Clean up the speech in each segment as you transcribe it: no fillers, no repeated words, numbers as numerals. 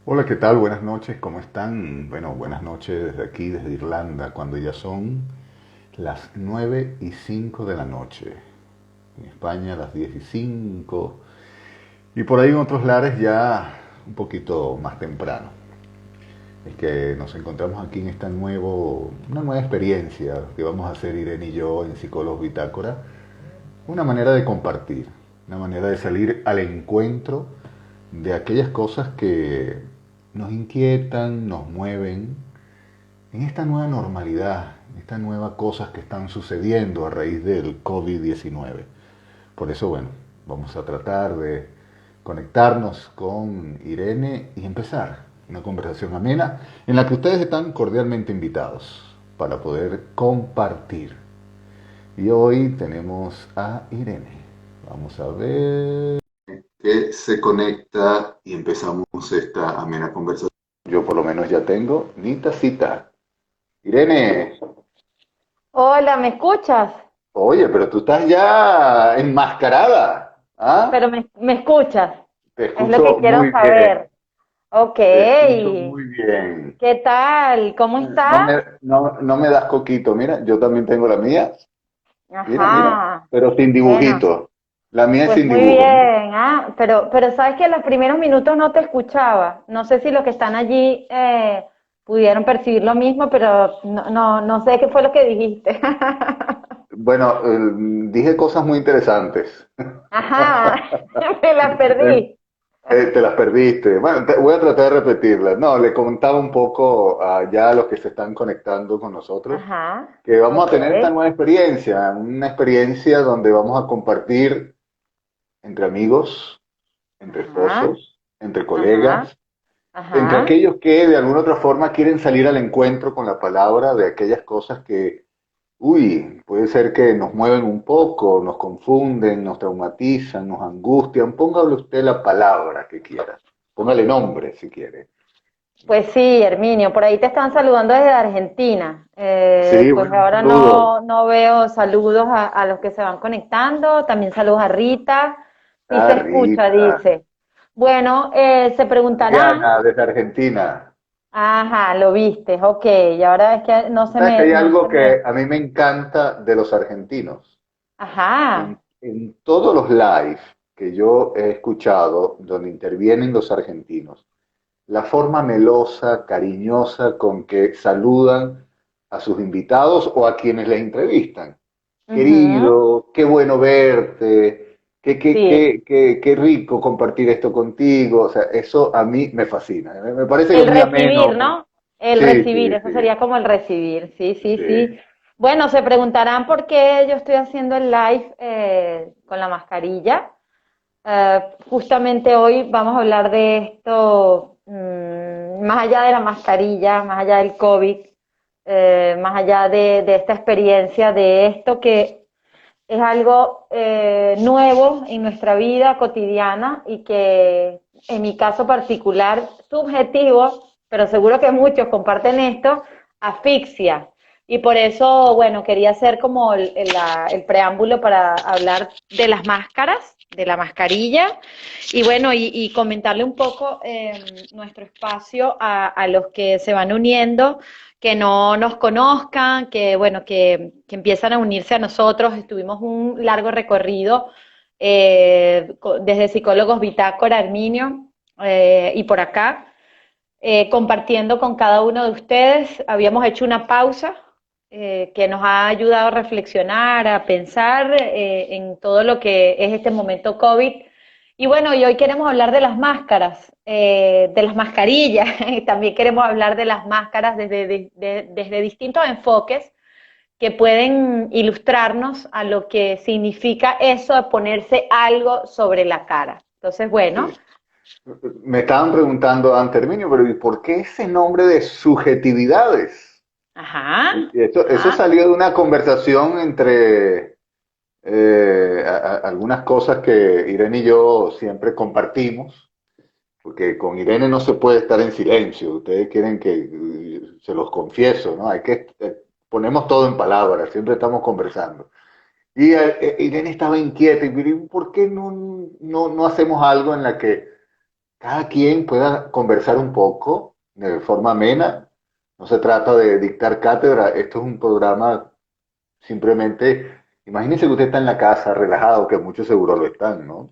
Hola, ¿qué tal? Buenas noches, ¿cómo están? Bueno, buenas noches desde aquí, desde Irlanda, cuando ya son las 9:05 de la noche. En España las 10:05 y por ahí en otros lares ya un poquito más temprano. Es que nos encontramos aquí en una nueva experiencia que vamos a hacer Irene y yo en Psicólogos Bitácora. Una manera de compartir, una manera de salir al encuentro de aquellas cosas que nos inquietan, nos mueven en esta nueva normalidad, en estas nuevas cosas que están sucediendo a raíz del COVID-19. Por eso, bueno, vamos a tratar de conectarnos con Irene y empezar una conversación amena en la que ustedes están cordialmente invitados para poder compartir. Y hoy tenemos a Irene. Vamos a ver que se conecta y empezamos esta amena conversación. Yo por lo menos ya tengo mi tacita. Irene, Hola, ¿me escuchas? oye, pero tú estás ya enmascarada. ¿Ah? Pero me escuchas. Te Es lo que escucho quiero muy bien. saber. Ok. Te escucho muy bien. ¿Qué tal? ¿Cómo No estás? me, no me das coquito. Mira, yo también tengo la mía. Mira, mira. Ajá. Pero sin Bueno, dibujito. La mía es pues sin muy dibujo. Mira. bien. Pero sabes que en los primeros minutos no te escuchaba. No sé si los que están allí pudieron percibir lo mismo, pero no sé qué fue lo que dijiste. Bueno, dije cosas muy interesantes. Ajá. Me la perdí. Te las perdiste. Bueno, voy a tratar de repetirlas. No, le contaba un poco ya a los que se están conectando con nosotros Ajá. que vamos a Ok. tener esta nueva experiencia, una experiencia donde vamos a compartir entre amigos, entre Ajá. esposos, entre Ajá. colegas, entre Ajá. aquellos que de alguna otra forma quieren salir al encuentro con la palabra de aquellas cosas que, uy, puede ser que nos mueven un poco, nos confunden, nos traumatizan, nos angustian. Póngale usted la palabra que quiera. Póngale nombre si quiere. Pues sí, Herminio, por ahí te están saludando desde Argentina. Sí, Pues bueno, un ahora saludo no veo saludos a los que se van conectando, también saludos a Rita. Sí a se escucha, Rita, dice. Bueno, se preguntarán, Diana desde Argentina. ajá, lo viste, ok, y ahora es que ¿Sabes que hay no algo se me, que a mí me encanta de los argentinos? ajá, En todos los live que yo he escuchado donde intervienen los argentinos, la forma melosa, cariñosa con que saludan a sus invitados o a quienes les entrevistan. ujú, Querido, qué bueno verte, sí, qué rico compartir esto contigo. O sea, eso a mí me fascina. Me parece que es el muy recibir, ameno. ¿no? El Sí, recibir, sí, eso sí, sería como el recibir, sí, sí, sí. sí. Bueno, se preguntarán por qué yo estoy haciendo el live con la mascarilla. Justamente hoy vamos a hablar de esto, más allá de la mascarilla, más allá del COVID, más allá de esta experiencia, de esto que es algo nuevo en nuestra vida cotidiana y que en mi caso particular, subjetivo, pero seguro que muchos comparten esto, asfixia. Y por eso, bueno, quería hacer como el preámbulo para hablar de las máscaras, de la mascarilla, y bueno, y comentarle un poco nuestro espacio a los que se van uniendo, que no nos conozcan, que bueno, que empiezan a unirse a nosotros. Estuvimos un largo recorrido desde Psicólogos Bitácora, Arminio, y por acá, compartiendo con cada uno de ustedes. Habíamos hecho una pausa que nos ha ayudado a reflexionar, a pensar en todo lo que es este momento COVID. Y bueno, y hoy queremos hablar de las máscaras, de las mascarillas, también queremos hablar de las máscaras desde distintos enfoques que pueden ilustrarnos a lo que significa eso de ponerse algo sobre la cara. Entonces, bueno, Sí. Me estaban preguntando antes, Herminio, pero ¿y por qué ese nombre de subjetividades? ajá, Y eso ajá, salió de una conversación entre algunas cosas que Irene y yo siempre compartimos, porque con Irene no se puede estar en silencio. Ustedes quieren que se los confieso, ¿no? Hay que ponemos todo en palabras, siempre estamos conversando. Y Irene estaba inquieta y me dijo, ¿por qué no hacemos algo en la que cada quien pueda conversar un poco de forma amena. No se trata de dictar cátedra, esto es un programa simplemente, imagínense que usted está en la casa relajado, que muchos seguro lo están, ¿no?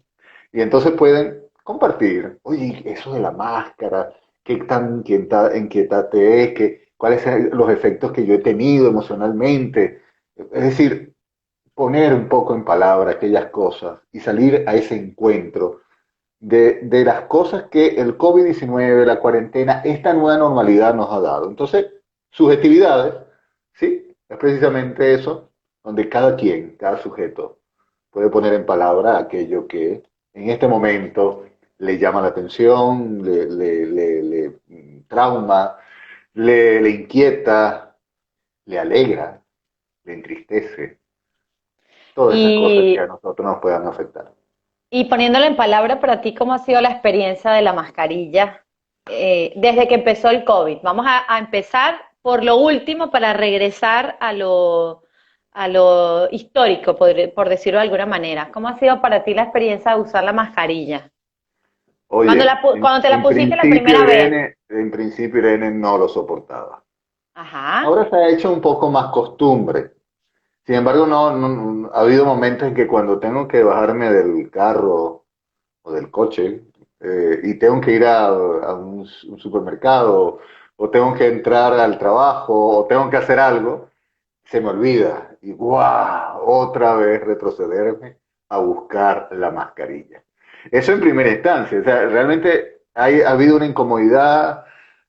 Y entonces pueden compartir, oye, eso de la máscara, qué tan inquietante es, cuáles son los efectos que yo he tenido emocionalmente. Es decir, poner un poco en palabra aquellas cosas y salir a ese encuentro de las cosas que el COVID-19, la cuarentena, esta nueva normalidad nos ha dado. Entonces, subjetividades, ¿sí? Es precisamente eso, donde cada quien, cada sujeto, puede poner en palabra aquello que en este momento le llama la atención, le trauma, le inquieta, le alegra, le entristece, todas esas cosas que a Y, nosotros nos puedan afectar. y poniéndolo en palabra para ti, ¿cómo ha sido la experiencia de la mascarilla desde que empezó el COVID? Vamos a empezar por lo último para regresar a lo histórico, por decirlo de alguna manera. ¿Cómo ha sido para ti la experiencia de usar la mascarilla? Oye, Cuando te la pusiste la primera vez. En principio Irene no lo soportaba. Ajá. Ahora se ha hecho un poco más costumbre. Sin embargo, ha habido momentos en que cuando tengo que bajarme del carro o del coche y tengo que ir a un supermercado o tengo que entrar al trabajo o tengo que hacer algo, se me olvida y ¡guau! Otra vez retrocederme a buscar la mascarilla. Eso en primera instancia, o sea, realmente ha habido una incomodidad,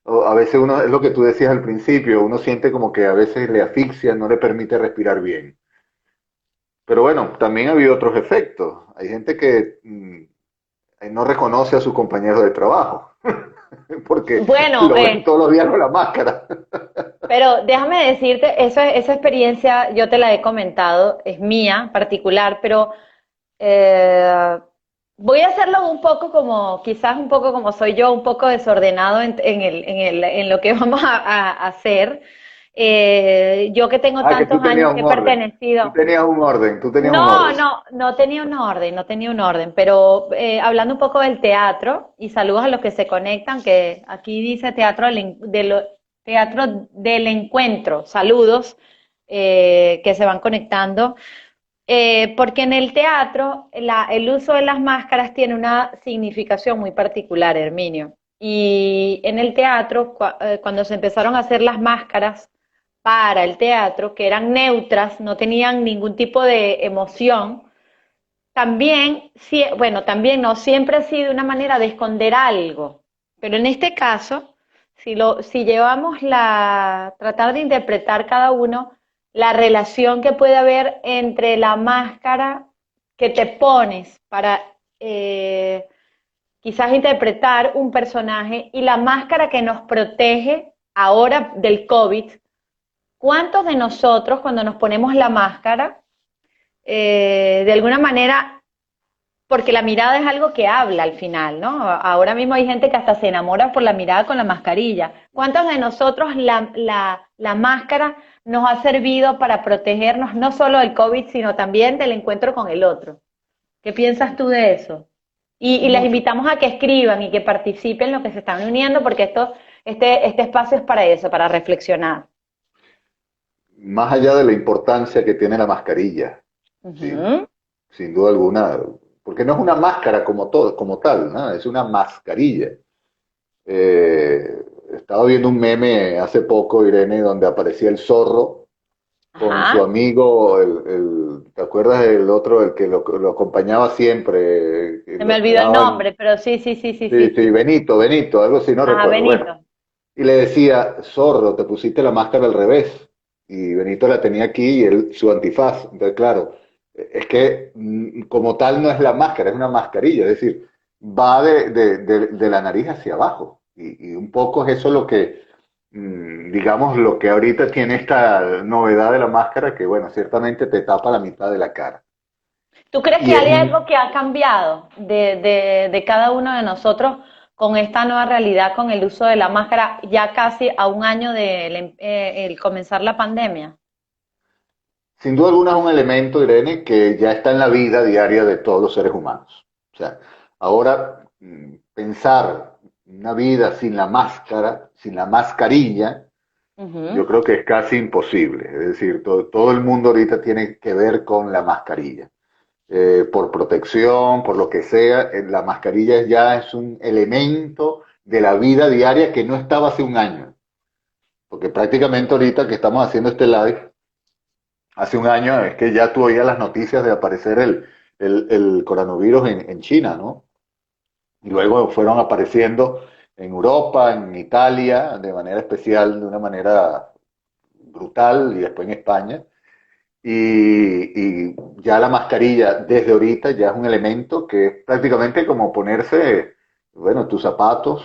o a veces uno, es lo que tú decías al principio, uno siente como que a veces le asfixia, no le permite respirar bien. Pero bueno, también ha habido otros efectos. Hay gente que no reconoce a sus compañeros de trabajo, porque Bueno, lo ven todos los días con la máscara. pero déjame decirte, esa experiencia yo te la he comentado, es mía particular, pero eh, voy a hacerlo un poco como, quizás un poco como soy yo, un poco desordenado en lo que vamos a hacer. Yo que tengo Ah, que tú tantos años tenías que un he orden. pertenecido. Tú tenías un No, orden. no, no tenía un orden, no tenía un orden, pero hablando un poco del teatro, y saludos a los que se conectan, que aquí dice Teatro del Encuentro, saludos que se van conectando, porque en el teatro el uso de las máscaras tiene una significación muy particular, Herminio. Y en el teatro, cuando se empezaron a hacer las máscaras para el teatro, que eran neutras, no tenían ningún tipo de emoción, también, sí, bueno, también no, siempre ha sido una manera de esconder algo. Pero en este caso, si llevamos tratar de interpretar cada uno la relación que puede haber entre la máscara que te pones para eh, quizás interpretar un personaje y la máscara que nos protege ahora del COVID. ¿Cuántos de nosotros cuando nos ponemos la máscara, de alguna manera, porque la mirada es algo que habla al final, ¿no? Ahora mismo hay gente que hasta se enamora por la mirada con la mascarilla. ¿Cuántos de nosotros la máscara nos ha servido para protegernos no solo del COVID, sino también del encuentro con el otro? ¿Qué piensas tú de eso? Y les Mucho. invitamos a que escriban y que participen en lo que se están uniendo, porque este espacio es para eso, para reflexionar. Más allá de la importancia que tiene la mascarilla, ¿sí? Ujú. Sin duda alguna, porque no es una máscara como todo, como tal, ¿no? Es una mascarilla. Estaba viendo un meme hace poco, Irene, donde aparecía el zorro con su Ajá. amigo, ¿te acuerdas del otro, el que lo acompañaba siempre, que Se lo me olvidó el esperaban? nombre, pero sí, sí, sí, sí, Sí, sí. sí, Benito, algo así, no Ajá, recuerdo. Bueno, Benito. y le decía, zorro, te pusiste la máscara al revés. Y Benito la tenía aquí y él su antifaz. Entonces, claro, es que como tal no es la máscara, es una mascarilla. Es decir, va de la nariz hacia abajo. Y un poco es eso lo que, digamos, lo que ahorita tiene esta novedad de la máscara, que bueno, ciertamente te tapa la mitad de la cara. ¿Tú crees Y que es hay algo que ha cambiado de cada uno de nosotros con esta nueva realidad, con el uso de la máscara, ya casi a un año de el comenzar la pandemia? sin duda alguna es un elemento, Irene, que ya está en la vida diaria de todos los seres humanos. O sea, ahora pensar una vida sin la máscara, sin la mascarilla, yo Ujú. creo que es casi imposible. Es decir, todo el mundo ahorita tiene que ver con la mascarilla. Por protección, por lo que sea, la mascarilla ya es un elemento de la vida diaria que no estaba hace un año. Porque prácticamente ahorita que estamos haciendo este live, hace un año es que ya tú oías las noticias de aparecer el coronavirus en China, ¿no? Y luego fueron apareciendo en Europa, en Italia, de manera especial, de una manera brutal, y después en España. Y ya la mascarilla desde ahorita ya es un elemento que es prácticamente como ponerse, bueno, tus zapatos,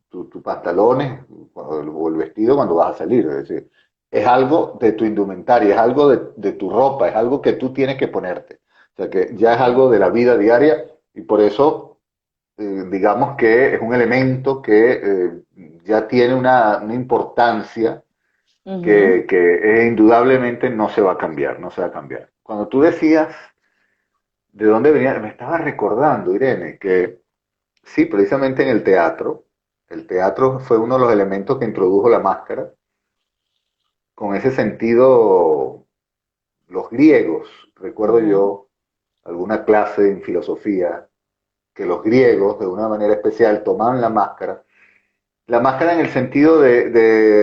tus pantalones o el vestido cuando vas a salir. Es decir, es algo de tu indumentaria, es algo de tu ropa, es algo que tú tienes que ponerte. O sea que ya es algo de la vida diaria y por eso digamos que es un elemento que ya tiene una importancia Ujú. que indudablemente no se va a cambiar, no se va a cambiar. Cuando tú decías de dónde venía, me estaba recordando, Irene, que sí, precisamente en el teatro fue uno de los elementos que introdujo la máscara, con ese sentido, los griegos, recuerdo Ujú. yo, alguna clase en filosofía, que los griegos, de una manera especial, tomaban la máscara en el sentido de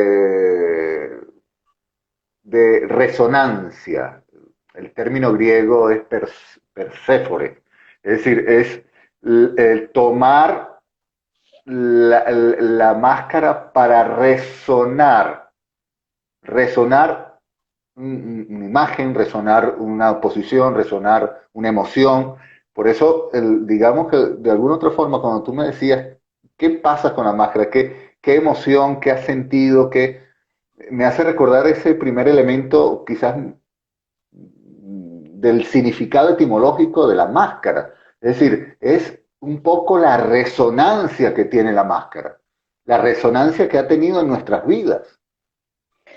resonancia. El término griego es perséfore, es decir, es el tomar la máscara para resonar una imagen, resonar una posición, resonar una emoción. Por eso, digamos que de alguna otra forma, cuando tú me decías, ¿qué pasa con la máscara? ¿Qué emoción? ¿Qué has sentido? ¿Qué, me hace recordar ese primer elemento quizás del significado etimológico de la máscara? Es decir, es un poco la resonancia que tiene la máscara, la resonancia que ha tenido en nuestras vidas.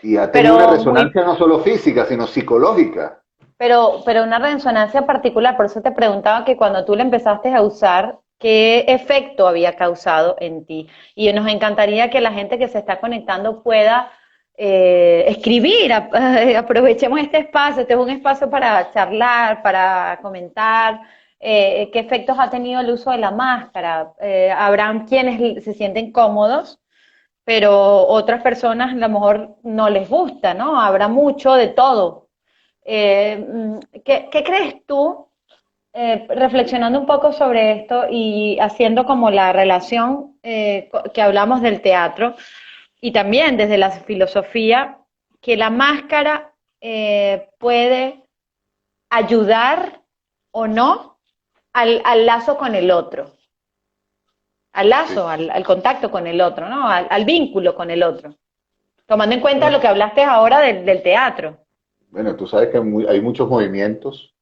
Y ha tenido una Pero muy, resonancia no solo física, sino psicológica. pero una resonancia particular, por eso te preguntaba que cuando tú la empezaste a usar, ¿qué efecto había causado en ti? Y nos encantaría que la gente que se está conectando pueda escribir, aprovechemos este espacio, este es un espacio para charlar, para comentar. ¿Qué efectos ha tenido el uso de la máscara? Habrán quienes se sienten cómodos, pero otras personas a lo mejor no les gusta, ¿no? Habrá mucho de todo. ¿Qué crees tú, reflexionando un poco sobre esto y haciendo como la relación que hablamos del teatro y también desde la filosofía, que la máscara puede ayudar o no al lazo con el otro, al Sí. lazo, al contacto con el otro, ¿no? Al vínculo con el otro? Tomando en cuenta Bueno, lo que hablaste ahora del teatro. bueno, tú sabes que hay muchos movimientos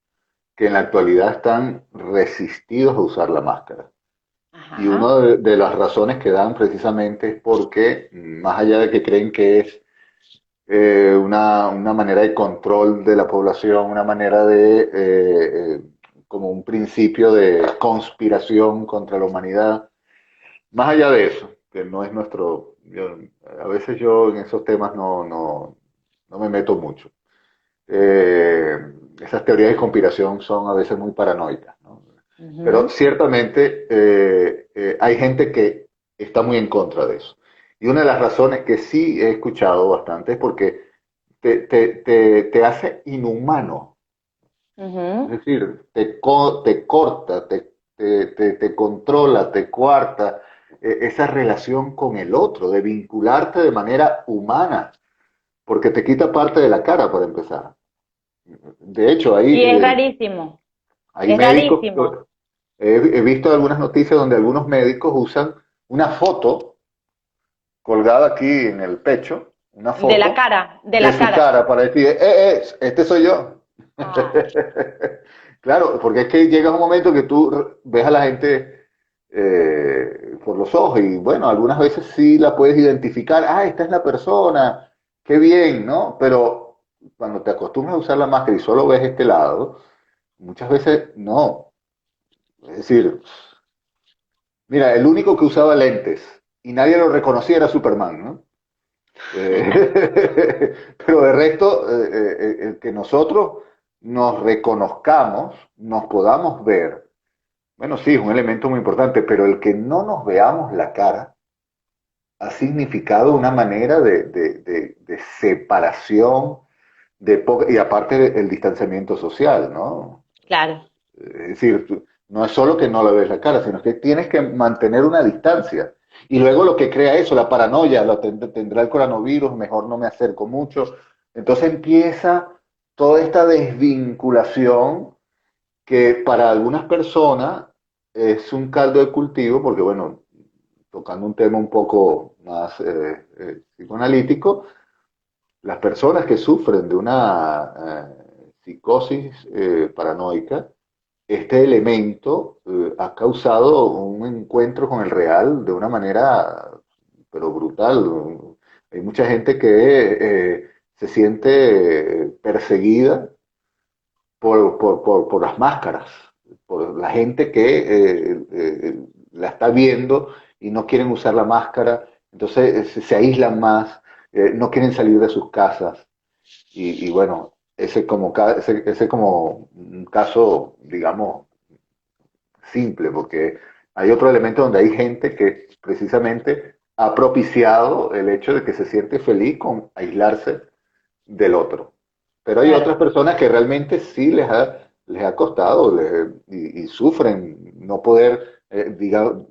que en la actualidad están resistidos a usar la máscara. Y Ajá. una de las razones que dan precisamente es porque, más allá de que creen que es una manera de control de la población, una manera como un principio de conspiración contra la humanidad, más allá de eso, que no es a veces yo en esos temas no me meto mucho. Eh, Esas teorías de conspiración son a veces muy paranoicas, ¿no? Pero Ujú. ciertamente hay gente que está muy en contra de eso. Y una de las razones que sí he escuchado bastante es porque te hace inhumano. Es Ujú. decir, te corta, te controla, te cuarta esa relación con el otro, de vincularte de manera humana, porque te quita parte de la cara para empezar. De hecho, Y hay es médicos, rarísimo, he visto algunas noticias donde algunos médicos usan una foto colgada aquí en el pecho, una foto de de la su cara. cara para decir, este soy yo. Ay, Claro, porque es que llega un momento que tú ves a la gente por los ojos y bueno, algunas veces sí la puedes identificar, esta es la persona, qué bien, ¿no? Pero cuando te acostumbras a usar la máscara y solo ves este lado, muchas veces no. Es decir, Mira, el único que usaba lentes y nadie lo reconocía era Superman, ¿no? Pero de resto, el que nosotros nos reconozcamos, nos podamos ver, bueno, sí, es un elemento muy importante, pero el que no nos veamos la cara ha significado una manera de separación, y aparte el distanciamiento social, ¿no? Claro, Es decir, no es solo que no le ves la cara, sino que tienes que mantener una distancia. Y luego lo que crea eso, la paranoia, tendrá el coronavirus, mejor no me acerco mucho. Entonces empieza toda esta desvinculación que para algunas personas es un caldo de cultivo, porque bueno, tocando un tema un poco más psicoanalítico, las personas que sufren de una psicosis paranoica, este elemento ha causado un encuentro con el real de una manera, pero brutal. Hay mucha gente que se siente perseguida por las máscaras, por la gente que la está viendo y no quieren usar la máscara, entonces se aíslan más, no quieren salir de sus casas. Y bueno, ese como un caso, digamos, simple, porque hay otro elemento donde hay gente que precisamente ha propiciado el hecho de que se siente feliz con aislarse del otro. Pero hay claro. otras personas que realmente sí les ha costado y sufren no poder, digamos,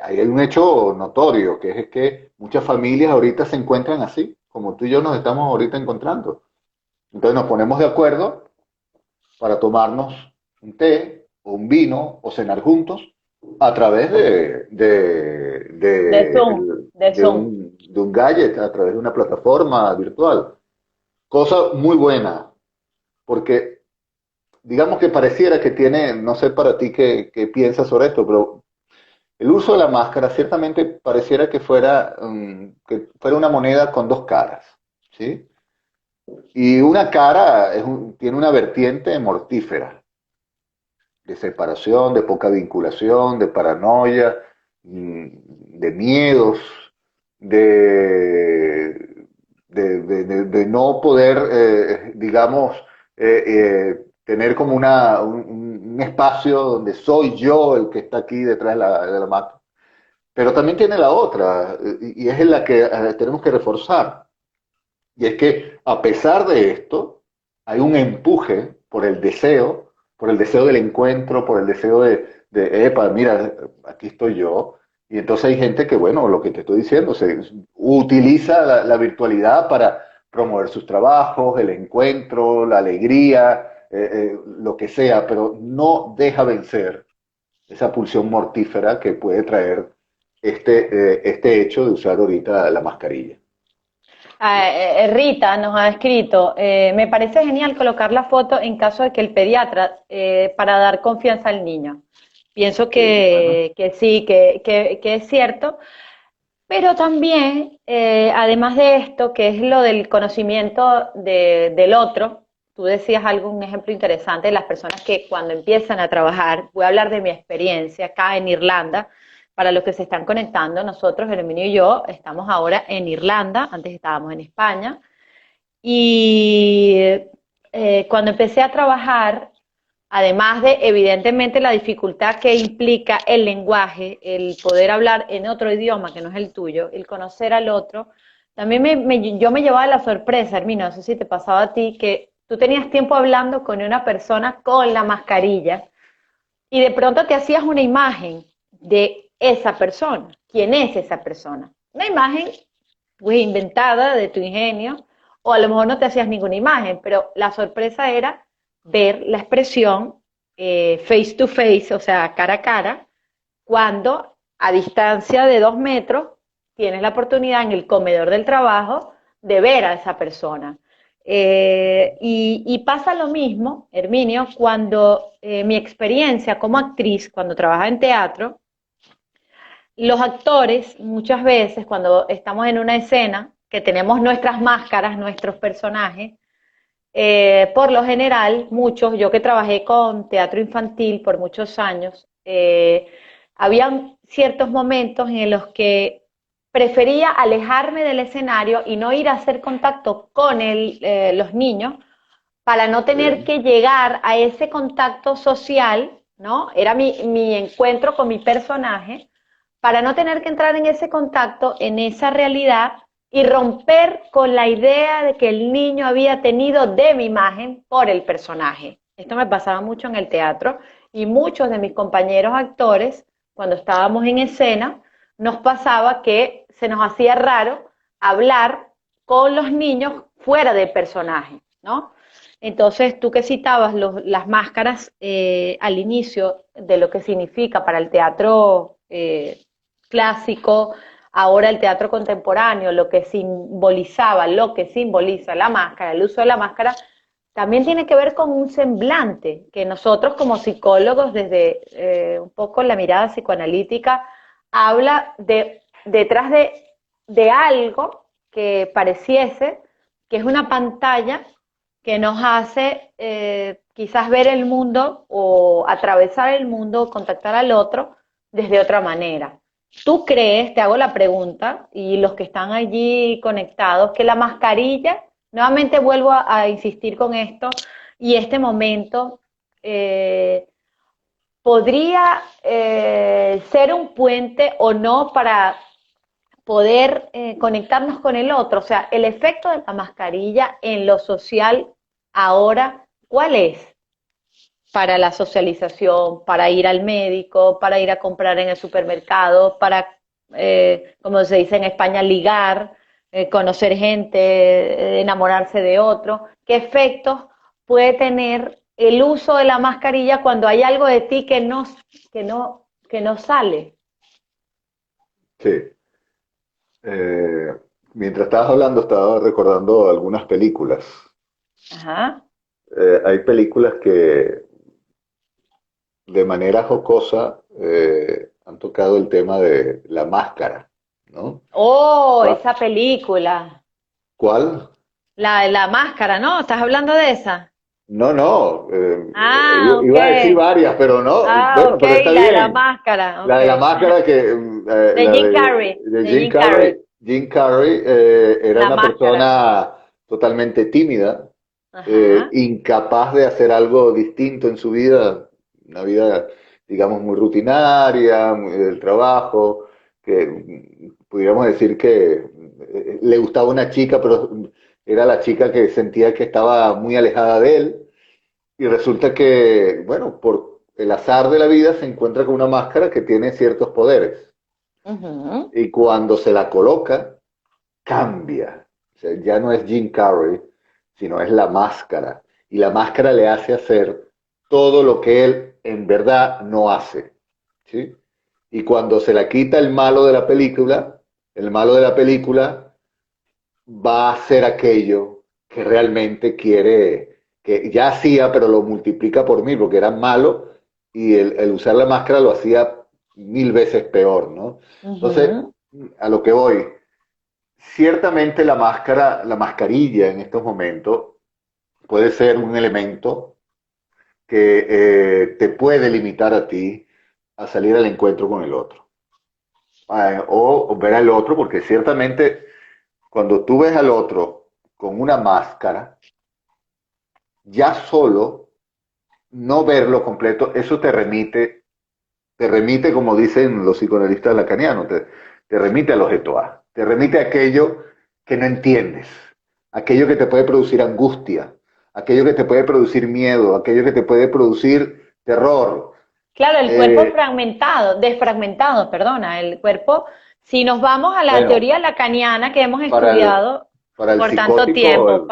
hay un hecho notorio, que es que muchas familias ahorita se encuentran así, como tú y yo nos estamos ahorita encontrando. Entonces nos ponemos de acuerdo para tomarnos un té o un vino o cenar juntos a través De Zoom, de Zoom. de un gadget, a través de una plataforma virtual. Cosa muy buena, porque digamos que pareciera que tiene, no sé para ti qué piensas sobre esto, pero el uso de la máscara ciertamente pareciera que fuera una moneda con dos caras, ¿sí? Y una cara tiene una vertiente mortífera, de separación, de poca vinculación, de paranoia, de miedos, de, de no poder, digamos, tener como un espacio donde soy yo el que está aquí detrás de la máquina. Pero también tiene la otra, y es en la que tenemos que reforzar. Y es que a pesar de esto, hay un empuje por el deseo del encuentro, por el deseo epa, mira, aquí estoy yo. Y entonces hay gente que, bueno, lo que te estoy diciendo, se utiliza la virtualidad para promover sus trabajos, el encuentro, la alegría, lo que sea, pero no deja vencer esa pulsión mortífera que puede traer este hecho de usar ahorita la mascarilla. Rita nos ha escrito, me parece genial colocar la foto en caso de que el pediatra, para dar confianza al niño. Pienso Sí, bueno. que sí, que es cierto, pero también, además de esto, que es lo del conocimiento del otro, tú decías algo, un ejemplo interesante de las personas que cuando empiezan a trabajar, voy a hablar de mi experiencia acá en Irlanda, para los que se están conectando, nosotros, Herminio y yo, estamos ahora en Irlanda, antes estábamos en España, y cuando empecé a trabajar, además de evidentemente la dificultad que implica el lenguaje, el poder hablar en otro idioma que no es el tuyo, el conocer al otro, también yo me llevaba la sorpresa, Hermino, no sé si te pasaba a ti, que tú tenías tiempo hablando con una persona con la mascarilla y de pronto te hacías una imagen de esa persona. ¿Quién es esa persona? Una imagen pues inventada de tu ingenio, o a lo mejor no te hacías ninguna imagen, pero la sorpresa era ver la expresión face to face, o sea, cara a cara, cuando a distancia de 2 metros tienes la oportunidad en el comedor del trabajo de ver a esa persona. Y pasa lo mismo, Herminio, cuando mi experiencia como actriz, cuando trabajaba en teatro, los actores muchas veces cuando estamos en una escena, que tenemos nuestras máscaras, nuestros personajes, por lo general, muchos, yo que trabajé con teatro infantil por muchos años, habían ciertos momentos en los que prefería alejarme del escenario y no ir a hacer contacto con los niños para no tener Sí. que llegar a ese contacto social, ¿no? Era mi encuentro con mi personaje, para no tener que entrar en ese contacto, en esa realidad y romper con la idea de que el niño había tenido de mi imagen por el personaje. Esto me pasaba mucho en el teatro y muchos de mis compañeros actores, cuando estábamos en escena, nos pasaba que se nos hacía raro hablar con los niños fuera del personaje, ¿no? Entonces, tú que citabas las máscaras al inicio de lo que significa para el teatro clásico, ahora el teatro contemporáneo, lo que simbolizaba, lo que simboliza la máscara, el uso de la máscara, también tiene que ver con un semblante que nosotros como psicólogos, desde un poco la mirada psicoanalítica, habla detrás de algo que pareciese que es una pantalla que nos hace quizás ver el mundo o atravesar el mundo, contactar al otro desde otra manera. ¿Tú crees, te hago la pregunta, y los que están allí conectados, que la mascarilla, nuevamente vuelvo a insistir con esto, y este momento eh, podría ser un puente o no para poder conectarnos con el otro? O sea, el efecto de la mascarilla en lo social ahora, ¿cuál es? Para la socialización, para ir al médico, para ir a comprar en el supermercado, para, como se dice en España, ligar, conocer gente, enamorarse de otro. ¿Qué efectos puede tener el uso de la mascarilla cuando hay algo de ti que no sale? Sí. Eh, Mientras estabas hablando, estaba recordando algunas películas. Ajá. Hay películas que de manera jocosa han tocado el tema de la máscara, ¿no? Oh, ¿Cuál? esa película. ¿Cuál? La máscara, ¿no? ¿Estás hablando de esa? No, no, Ah, ok. iba a decir varias, pero no, Ah, bueno, ok, pero está la de la bien. máscara, La ok. de la máscara que, De la Jim Carrey, de de Jim Carrey. Jim Carrey era La una máscara. persona totalmente tímida, Ajá. incapaz de hacer algo distinto en su vida, una vida, digamos, muy rutinaria, muy del trabajo, que pudiéramos decir que le gustaba una chica, pero era la chica que sentía que estaba muy alejada de él. Y resulta que, bueno, por el azar de la vida se encuentra con una máscara que tiene ciertos poderes. Ujú. Y cuando se la coloca, cambia. O sea, ya no es Jim Carrey, sino es la máscara. Y la máscara le hace hacer todo lo que él en verdad no hace. ¿Sí? Y cuando se la quita el malo de la película, el malo de la película va a hacer aquello que realmente quiere, que ya hacía, pero lo multiplica por mil, porque era malo y el usar la máscara lo hacía mil veces peor, ¿no? Entonces, Ujú. a lo que voy, ciertamente la máscara, la mascarilla en estos momentos puede ser un elemento que te puede limitar a ti a salir al encuentro con el otro. O ver al otro, porque ciertamente cuando tú ves al otro con una máscara, ya solo no verlo completo, eso te remite como dicen los psicoanalistas lacanianos, te remite al objeto A, te remite a aquello que no entiendes, aquello que te puede producir angustia, aquello que te puede producir miedo, aquello que te puede producir terror. Claro, el cuerpo Eh, fragmentado, desfragmentado, perdona, el cuerpo, si nos vamos a la bueno, teoría lacaniana que hemos para estudiado para el por tanto psicótico, tiempo,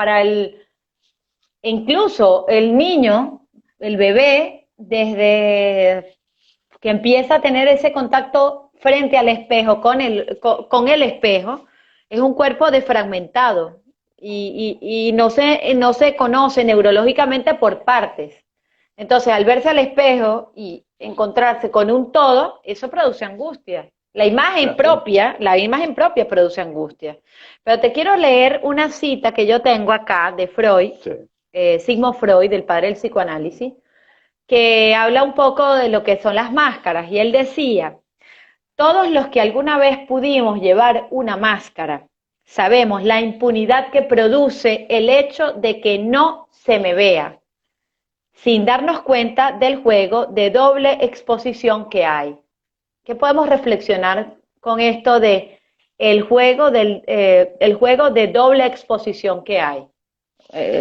incluso el niño, el bebé, desde que empieza a tener ese contacto frente al espejo, con el espejo, es un cuerpo desfragmentado y no se conoce neurológicamente por partes. Entonces, al verse al espejo y encontrarse con un todo, eso produce angustia. claro, La imagen propia produce angustia. Pero te quiero leer una cita que yo tengo acá de Freud, sí, Sigmund Freud, del padre del psicoanálisis, que habla un poco de lo que son las máscaras, y él decía, todos los que alguna vez pudimos llevar una máscara, sabemos la impunidad que produce el hecho de que no se me vea, sin darnos cuenta del juego de doble exposición que hay. ¿Qué podemos reflexionar con esto de el juego de doble exposición que hay?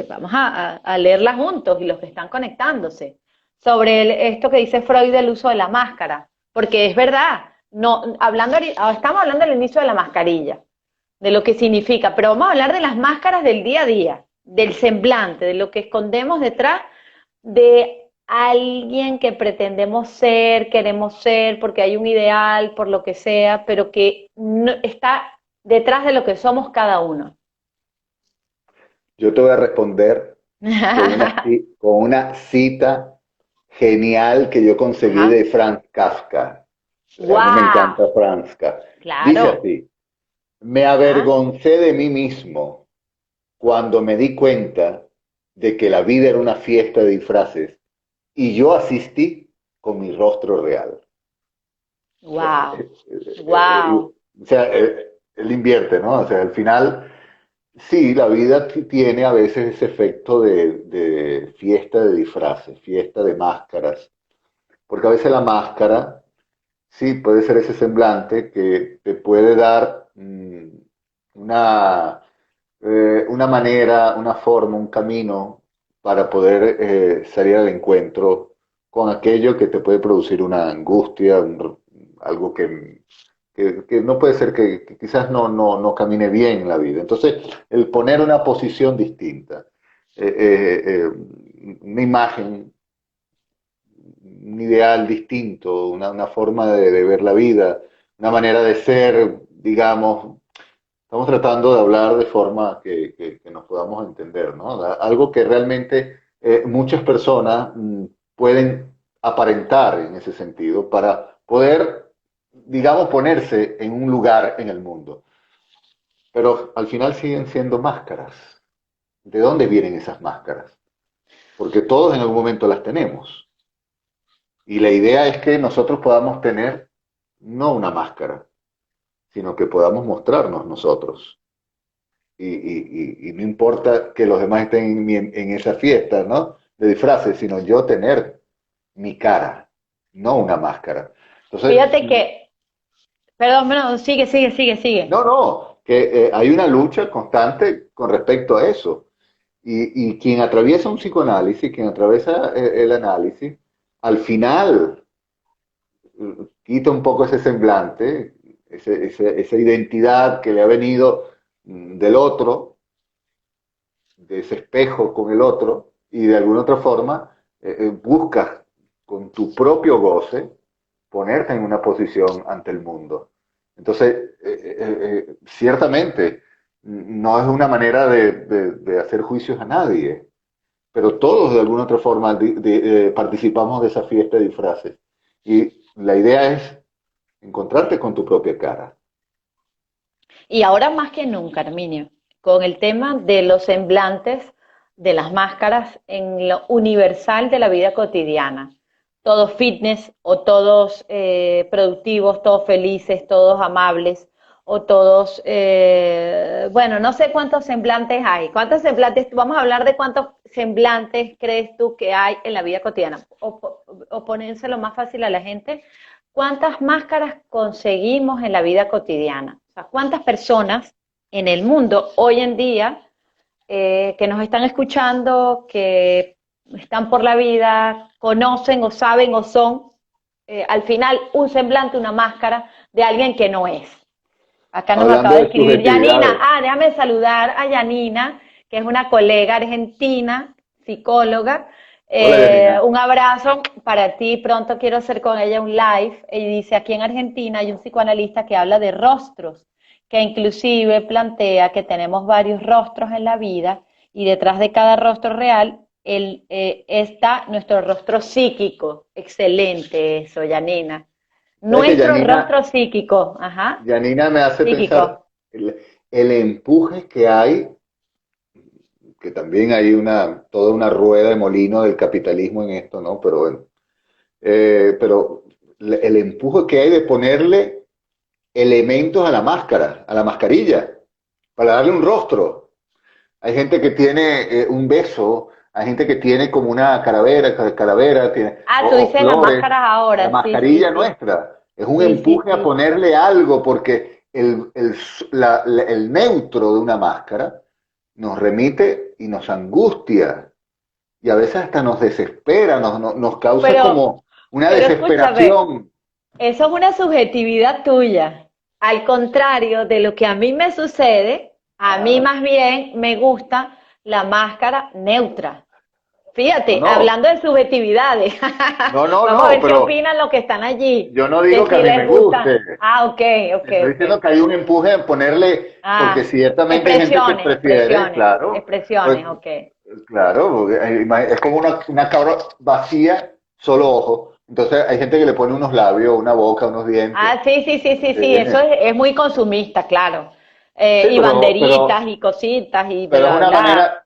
Vamos a leerla juntos y los que están conectándose sobre esto que dice Freud del uso de la máscara, porque es verdad, no, estamos hablando del inicio de la mascarilla, de lo que significa, pero vamos a hablar de las máscaras del día a día, del semblante, de lo que escondemos detrás de alguien que pretendemos ser, queremos ser, porque hay un ideal, por lo que sea, pero que no, está detrás de lo que somos cada uno. Yo te voy a responder con una cita genial que yo conseguí Ajá. de Franz Kafka. A mí me ¡Wow! encanta Franz Kafka. Dice Claro. así: me Ajá. avergoncé de mí mismo cuando me di cuenta de que la vida era una fiesta de disfraces y yo asistí con mi rostro real. O sea, ¡Wow! ¡Wow! o sea, él invierte, ¿no? O sea, al final, sí, la vida tiene a veces ese efecto de fiesta de disfraces, fiesta de máscaras, porque a veces la máscara, sí, puede ser ese semblante que te puede dar una manera, una forma, un camino para poder salir al encuentro con aquello que te puede producir una angustia, algo que no puede ser que quizás no camine bien en la vida. Entonces, el poner una posición distinta, una imagen, un ideal distinto, una forma de ver la vida, una manera de ser, digamos, estamos tratando de hablar de forma que nos podamos entender, ¿no? Algo que realmente muchas personas pueden aparentar en ese sentido para poder, digamos, ponerse en un lugar en el mundo. Pero al final siguen siendo máscaras. ¿De dónde vienen esas máscaras? Porque todos en algún momento las tenemos. Y la idea es que nosotros podamos tener no una máscara, sino que podamos mostrarnos nosotros. Y no importa que los demás estén en esa fiesta, ¿no? De disfraces, sino yo tener mi cara, no una máscara. Entonces, Fíjate que, perdón, no, sigue, sigue, sigue, sigue. no, que hay una lucha constante con respecto a eso. Y quien atraviesa un psicoanálisis, quien atraviesa el análisis, al final quita un poco ese semblante, esa identidad que le ha venido del otro, de ese espejo con el otro, y de alguna otra forma buscas con tu propio goce ponerte en una posición ante el mundo. Entonces, ciertamente, no es una manera de hacer juicios a nadie, pero todos de alguna otra forma participamos de esa fiesta de disfraces. Y la idea es encontrarte con tu propia cara. Y ahora más que nunca, Arminio, con el tema de los semblantes, de las máscaras en lo universal de la vida cotidiana. Todos fitness o todos productivos, todos felices, todos amables o todos, bueno, no sé cuántos semblantes hay. ¿Cuántos semblantes? Vamos a hablar de cuántos semblantes crees tú que hay en la vida cotidiana. O ponérselo más fácil a la gente, ¿cuántas máscaras conseguimos en la vida cotidiana? O sea, ¿cuántas personas en el mundo hoy en día que nos están escuchando, que están por la vida, conocen o saben o son, al final un semblante, una máscara de alguien que no es? Acá nos acaba Hablando de de escribir Yanina. subjetividades. Ah, déjame saludar a Yanina, que es una colega argentina, psicóloga. Hola, Janina. Un abrazo para ti. Pronto quiero hacer con ella un live. Y dice, aquí en Argentina hay un psicoanalista que habla de rostros, que inclusive plantea que tenemos varios rostros en la vida y detrás de cada rostro real está nuestro rostro psíquico. Excelente eso, Yanina. ¿Sabes que Nuestro Janina, rostro psíquico, ajá, Janina me hace pensar psíquico. el empuje que hay que también hay toda una rueda de molino del capitalismo en esto, ¿no? Pero bueno, pero el empuje que hay de ponerle elementos a la máscara, a la mascarilla, para darle un rostro. Hay gente que tiene un beso, hay gente que tiene como una calavera, tiene, Ah, tú o dices las flores. máscaras La ahora, sí, sí, mascarilla sí. nuestra es un Sí, sí, empuje a sí. ponerle algo, porque el neutro de una máscara nos remite y nos angustia, y a veces hasta nos desespera, nos causa Pero, como una pero escúchame, desesperación. eso es una subjetividad tuya. Al contrario de lo que a mí me sucede, a mí Ah, más bien me gusta la máscara neutra. no, Fíjate, no, hablando de subjetividades, no, no, vamos a no, ver qué pero opinan los que están allí, yo no que digo que a si mí les me gusta. guste. Ah, ok, ok, Estoy ok. diciendo que hay un empuje en ponerle, porque Ah, ciertamente hay gente que expresiones, prefiere, expresiones, claro, pues, expresiones, ok. claro, porque es como una cabra vacía, solo ojo. Entonces hay gente que le pone unos labios, una boca, unos dientes. Ah, sí, sí, sí, sí, sí, eso Eh, es muy consumista, claro. sí, Y banderitas y cositas y pero es bla, una bla. manera.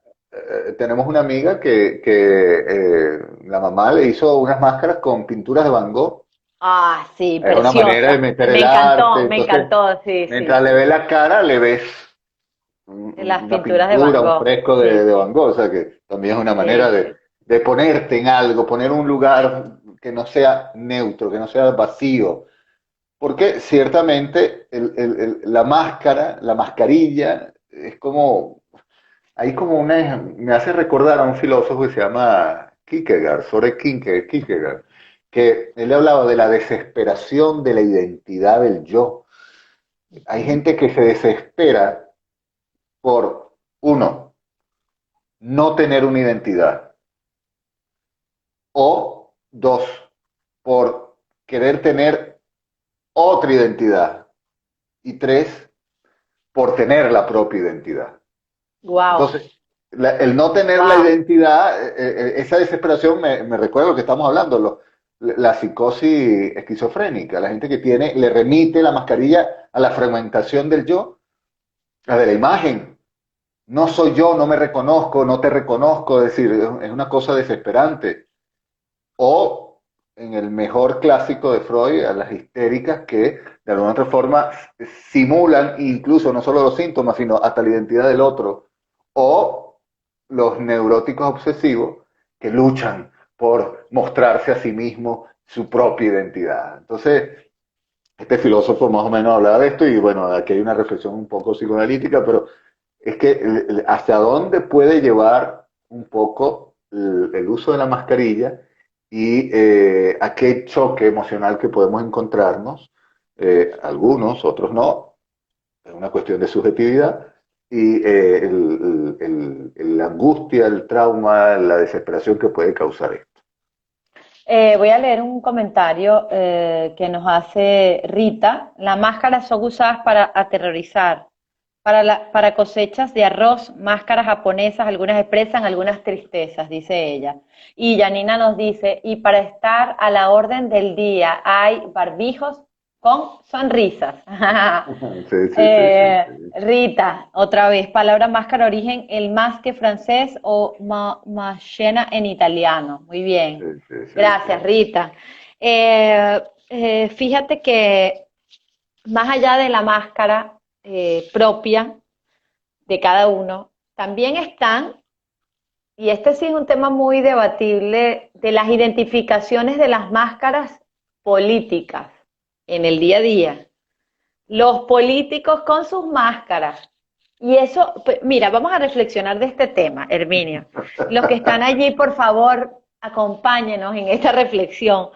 Tenemos una amiga que la mamá le hizo unas máscaras con pinturas de Van Gogh. Ah, sí, Es una manera de preciosa. meter el arte. Me Entonces, encantó, sí, sí, mientras le sí. ve la cara, le ves Las una pinturas de Van pintura, un Gogh. fresco Sí, de sí, Van Gogh, o sea que también es una manera sí, sí. de ponerte en algo, poner un lugar que no sea neutro, que no sea vacío, porque ciertamente la máscara, la mascarilla, es como, hay como me hace recordar a un filósofo que se llama Kierkegaard, Søren Kierkegaard, que él hablaba de la desesperación de la identidad del yo. Hay Ujú. gente que se desespera por, uno, no tener una identidad. O dos, por querer tener otra identidad. Y tres, por tener la propia identidad. Wow, Entonces, el no tener la wow. identidad, esa desesperación me recuerda lo que estamos hablando, la psicosis esquizofrénica, la gente que tiene, le remite la mascarilla a la fragmentación del yo, la de la imagen. No soy yo, no me reconozco, no te reconozco, es decir, es una cosa desesperante. O en el mejor clásico de Freud, a las histéricas que de alguna otra forma simulan incluso no solo los síntomas, sino hasta la identidad del otro. O los neuróticos obsesivos que luchan por mostrarse a sí mismos su propia identidad. Entonces, este filósofo más o menos hablaba de esto y bueno, aquí hay una reflexión un poco psicoanalítica, pero es que hacia dónde puede llevar un poco el uso de la mascarilla y a qué choque emocional que podemos encontrarnos, algunos, otros no, es una cuestión de subjetividad, y la angustia, el trauma, la desesperación que puede causar esto. Voy a leer un comentario que nos hace Rita. Las máscaras son usadas para aterrorizar, para cosechas de arroz, máscaras japonesas, algunas expresan algunas tristezas, dice ella. Y Janina nos dice, y para estar a la orden del día hay barbijos con sonrisas. Sí, sí, sí, sí, sí, Rita, otra vez, palabra máscara origen, el masque francés o mascena en italiano. Muy sí, bien. sí, sí, Gracias, sí. Rita. Fíjate que más allá de la máscara propia de cada uno, también están, y este sí es un tema muy debatible, de las identificaciones de las máscaras políticas en el día a día. Los políticos con sus máscaras. Y eso, mira, vamos a reflexionar de este tema, Herminio. Los que están allí, por favor, acompáñenos en esta reflexión.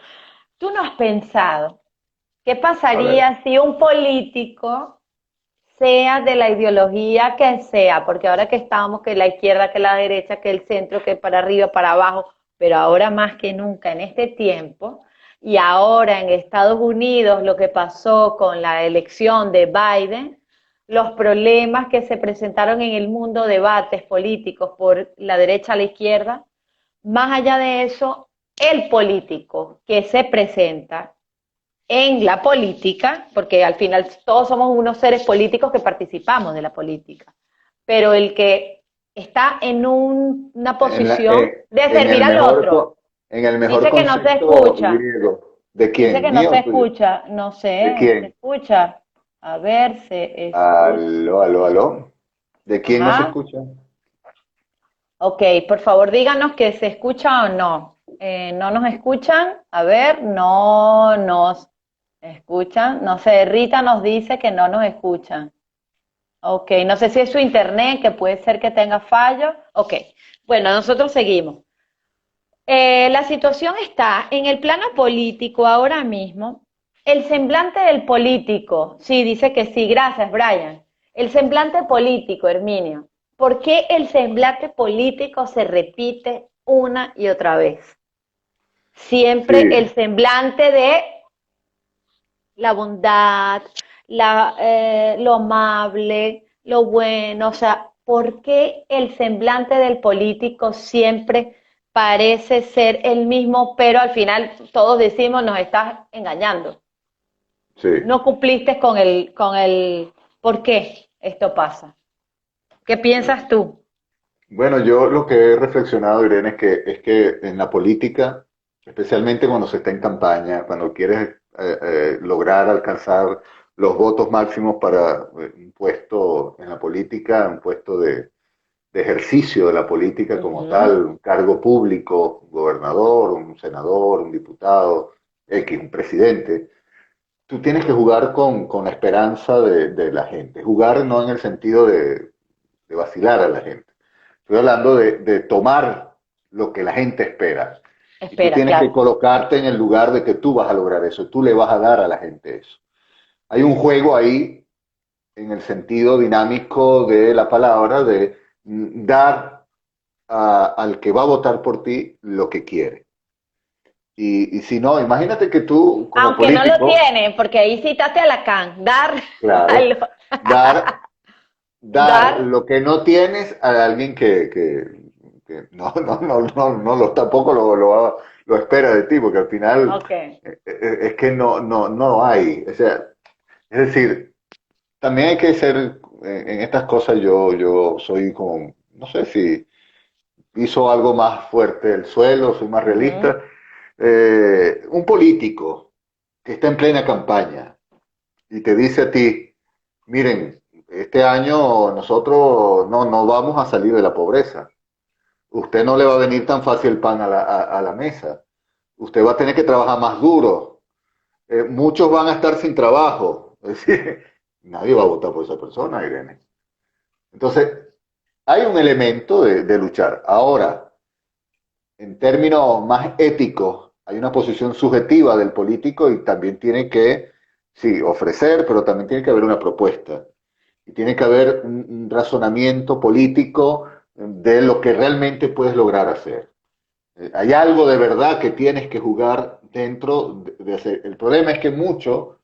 ¿Tú no has pensado qué A ver, pasaría si un político, sea de la ideología que sea, porque ahora que estamos, que la izquierda, que la derecha, que el centro, que para arriba, para abajo, pero ahora más que nunca en este tiempo, y ahora en Estados Unidos lo que pasó con la elección de Biden, los problemas que se presentaron en el mundo, debates políticos por la derecha a la izquierda, más allá de eso, el político que se presenta en la política, porque al final todos somos unos seres políticos que participamos de la política, pero el que está en una En, posición de servir al otro. en el mejor Dice que no se concepto escucha. griego. ¿De Dice quién? que no ¿Mío se o tuyo? escucha. No ¿De sé, ¿se quién? escucha? A ver, se escucha. Aló, aló, aló. ¿De quién no se Ajá. escucha? Ok, por favor díganos que se escucha o no. ¿No nos escuchan? A ver, no nos escuchan. No sé, Rita nos dice que no nos escuchan. Ok, no sé si es su internet, que puede ser que tenga fallo. Ok, bueno, nosotros seguimos. La situación está en el plano político ahora mismo. El semblante del político, sí, dice que sí, gracias, Brian. El semblante político, Herminio. ¿Por qué el semblante político se repite una y otra vez? Siempre el Sí, semblante de la bondad, lo amable, lo bueno, o sea, ¿por qué el semblante del político siempre parece ser el mismo, pero al final todos decimos nos estás engañando? sí. No cumpliste ¿por qué esto pasa? ¿Qué piensas tú? Bueno, yo lo que he reflexionado, Irene, es que en la política, especialmente cuando se está en campaña, cuando quieres lograr alcanzar los votos máximos para un puesto en la política, un puesto de ejercicio de la política como Ujú, tal, un cargo público, un gobernador, un senador, un diputado, X, un presidente, tú tienes que jugar con la esperanza de la gente. Jugar no en el sentido de vacilar a la gente. Estoy hablando de tomar lo que la gente espera. Y tú espera, tienes que claro. colocarte en el lugar de que tú vas a lograr eso, tú le vas a dar a la gente eso. Hay un juego ahí en el sentido dinámico de la palabra de dar al que va a votar por ti lo que quiere. Y si no, imagínate que tú como Aunque no lo político, tienen, porque ahí citaste a Lacan, dar, claro, dar dar dar, lo que no tienes a alguien que no tampoco lo espera de ti, porque al final ok, es que no lo hay. O sea, es decir, también hay que ser, en estas cosas yo soy como, no sé si hizo algo más fuerte el suelo, soy más ujú. realista. Un político que está en plena campaña y te dice a ti, miren, este año nosotros no vamos a salir de la pobreza. Usted no le va a venir tan fácil el pan a la mesa. Usted va a tener que trabajar más duro. Muchos van a estar sin trabajo. Es decir, nadie va a votar por esa persona, Irene. Entonces, hay un elemento de luchar. Ahora, en términos más éticos, hay una posición subjetiva del político y también tiene que, sí, ofrecer, pero también tiene que haber una propuesta. Y tiene que haber un razonamiento político de lo que realmente puedes lograr hacer. Hay algo de verdad que tienes que jugar dentro de hacer. El problema es que mucho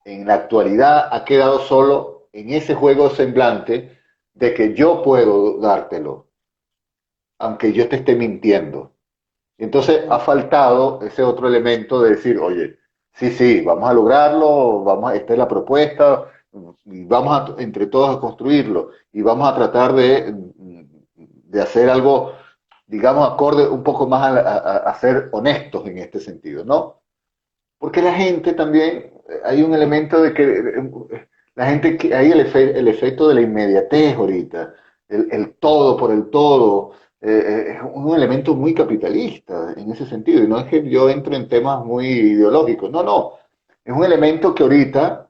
en la actualidad ha quedado solo en ese juego semblante de que yo puedo dártelo, aunque yo te esté mintiendo. Y entonces ha Mm. faltado ese otro elemento de decir, oye, sí, vamos a lograrlo, esta es la propuesta, y vamos entre todos a construirlo, y vamos a tratar de hacer algo, digamos, acorde un poco más a ser honestos en este sentido, ¿no? Porque la gente también, hay un elemento de que la gente, hay el efecto de la inmediatez ahorita, el todo por el todo, es un elemento muy capitalista en ese sentido. Y no es que yo entre en temas muy ideológicos, no, es un elemento que ahorita,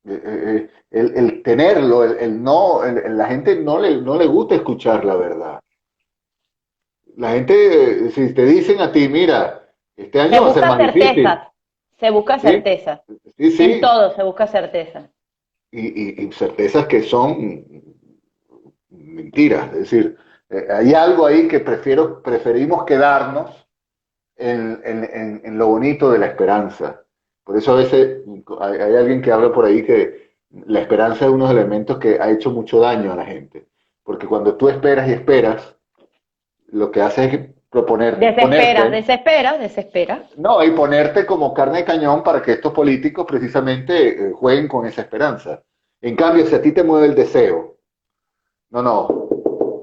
el tenerlo, el no, la gente no le gusta escuchar la verdad. La gente, si te dicen a ti, mira, este Se año va a ser busca más difícil, certezas, se busca ¿sí? certezas. Sí, En sí, todo se busca certeza. y certezas que son mentiras. Es decir, hay algo ahí que preferimos quedarnos en lo bonito de la esperanza. Por eso a veces hay alguien que habla por ahí que la esperanza es uno de los elementos que ha hecho mucho daño a la gente. Porque cuando tú esperas y esperas, lo que hace es Desespera, ponerte, desespera, desespera. no, y ponerte como carne de cañón para que estos políticos precisamente jueguen con esa esperanza. En cambio, si a ti te mueve el deseo, no,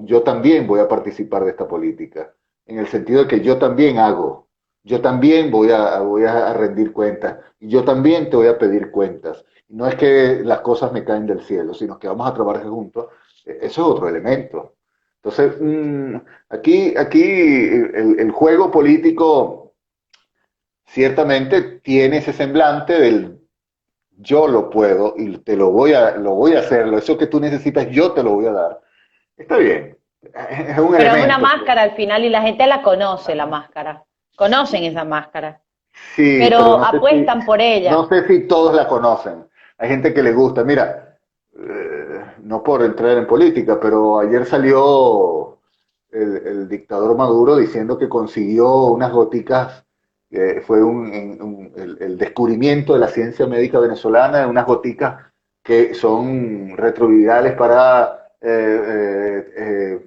yo también voy a participar de esta política, en el sentido de que yo también hago, yo también voy a rendir cuentas, y yo también te voy a pedir cuentas. Y no es que las cosas me caen del cielo, sino que vamos a trabajar juntos. Eso es otro elemento. Entonces, aquí el juego político ciertamente tiene ese semblante del yo lo puedo y lo voy a hacer, eso que tú necesitas yo te lo voy a dar. Está bien, es un Pero es una elemento. máscara al final y la gente la conoce, la máscara. Conocen esa máscara, Sí, pero pero apuestan por no ella. sé si todos la conocen. Hay gente que le gusta. Mira, no por entrar en política, pero ayer salió el dictador Maduro diciendo que consiguió unas goticas, fue el descubrimiento de la ciencia médica venezolana, de unas goticas que son retrovirales para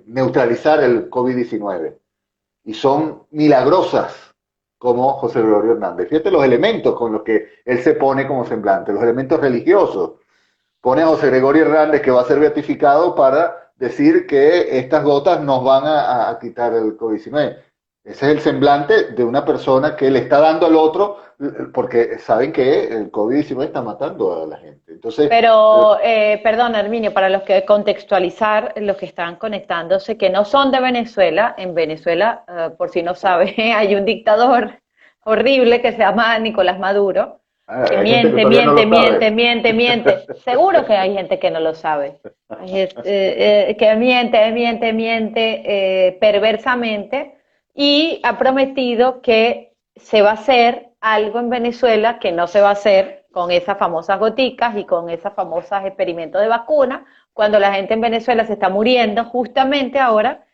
neutralizar el COVID-19 y son milagrosas como José Gregorio Hernández. Fíjate los elementos con los que él se pone como semblante, los elementos religiosos. Pone a José Gregorio Hernández que va a ser beatificado para decir que estas gotas nos van a quitar el COVID-19. Ese es el semblante de una persona que le está dando al otro porque saben que el COVID-19 está matando a la gente. Entonces, Pero, perdón, Herminio, para los que contextualizar, los que están conectándose, que no son de Venezuela, en Venezuela, por si no sabe, hay un dictador horrible que se llama Nicolás Maduro, que hay gente que miente, todavía no miente, lo sabe. miente, miente, miente. Seguro que hay gente que no lo sabe. Que miente, miente, miente perversamente y ha prometido que se va a hacer algo en Venezuela que no se va a hacer con esas famosas goticas y con esas famosas experimentos de vacuna, cuando la gente en Venezuela se está muriendo justamente ahora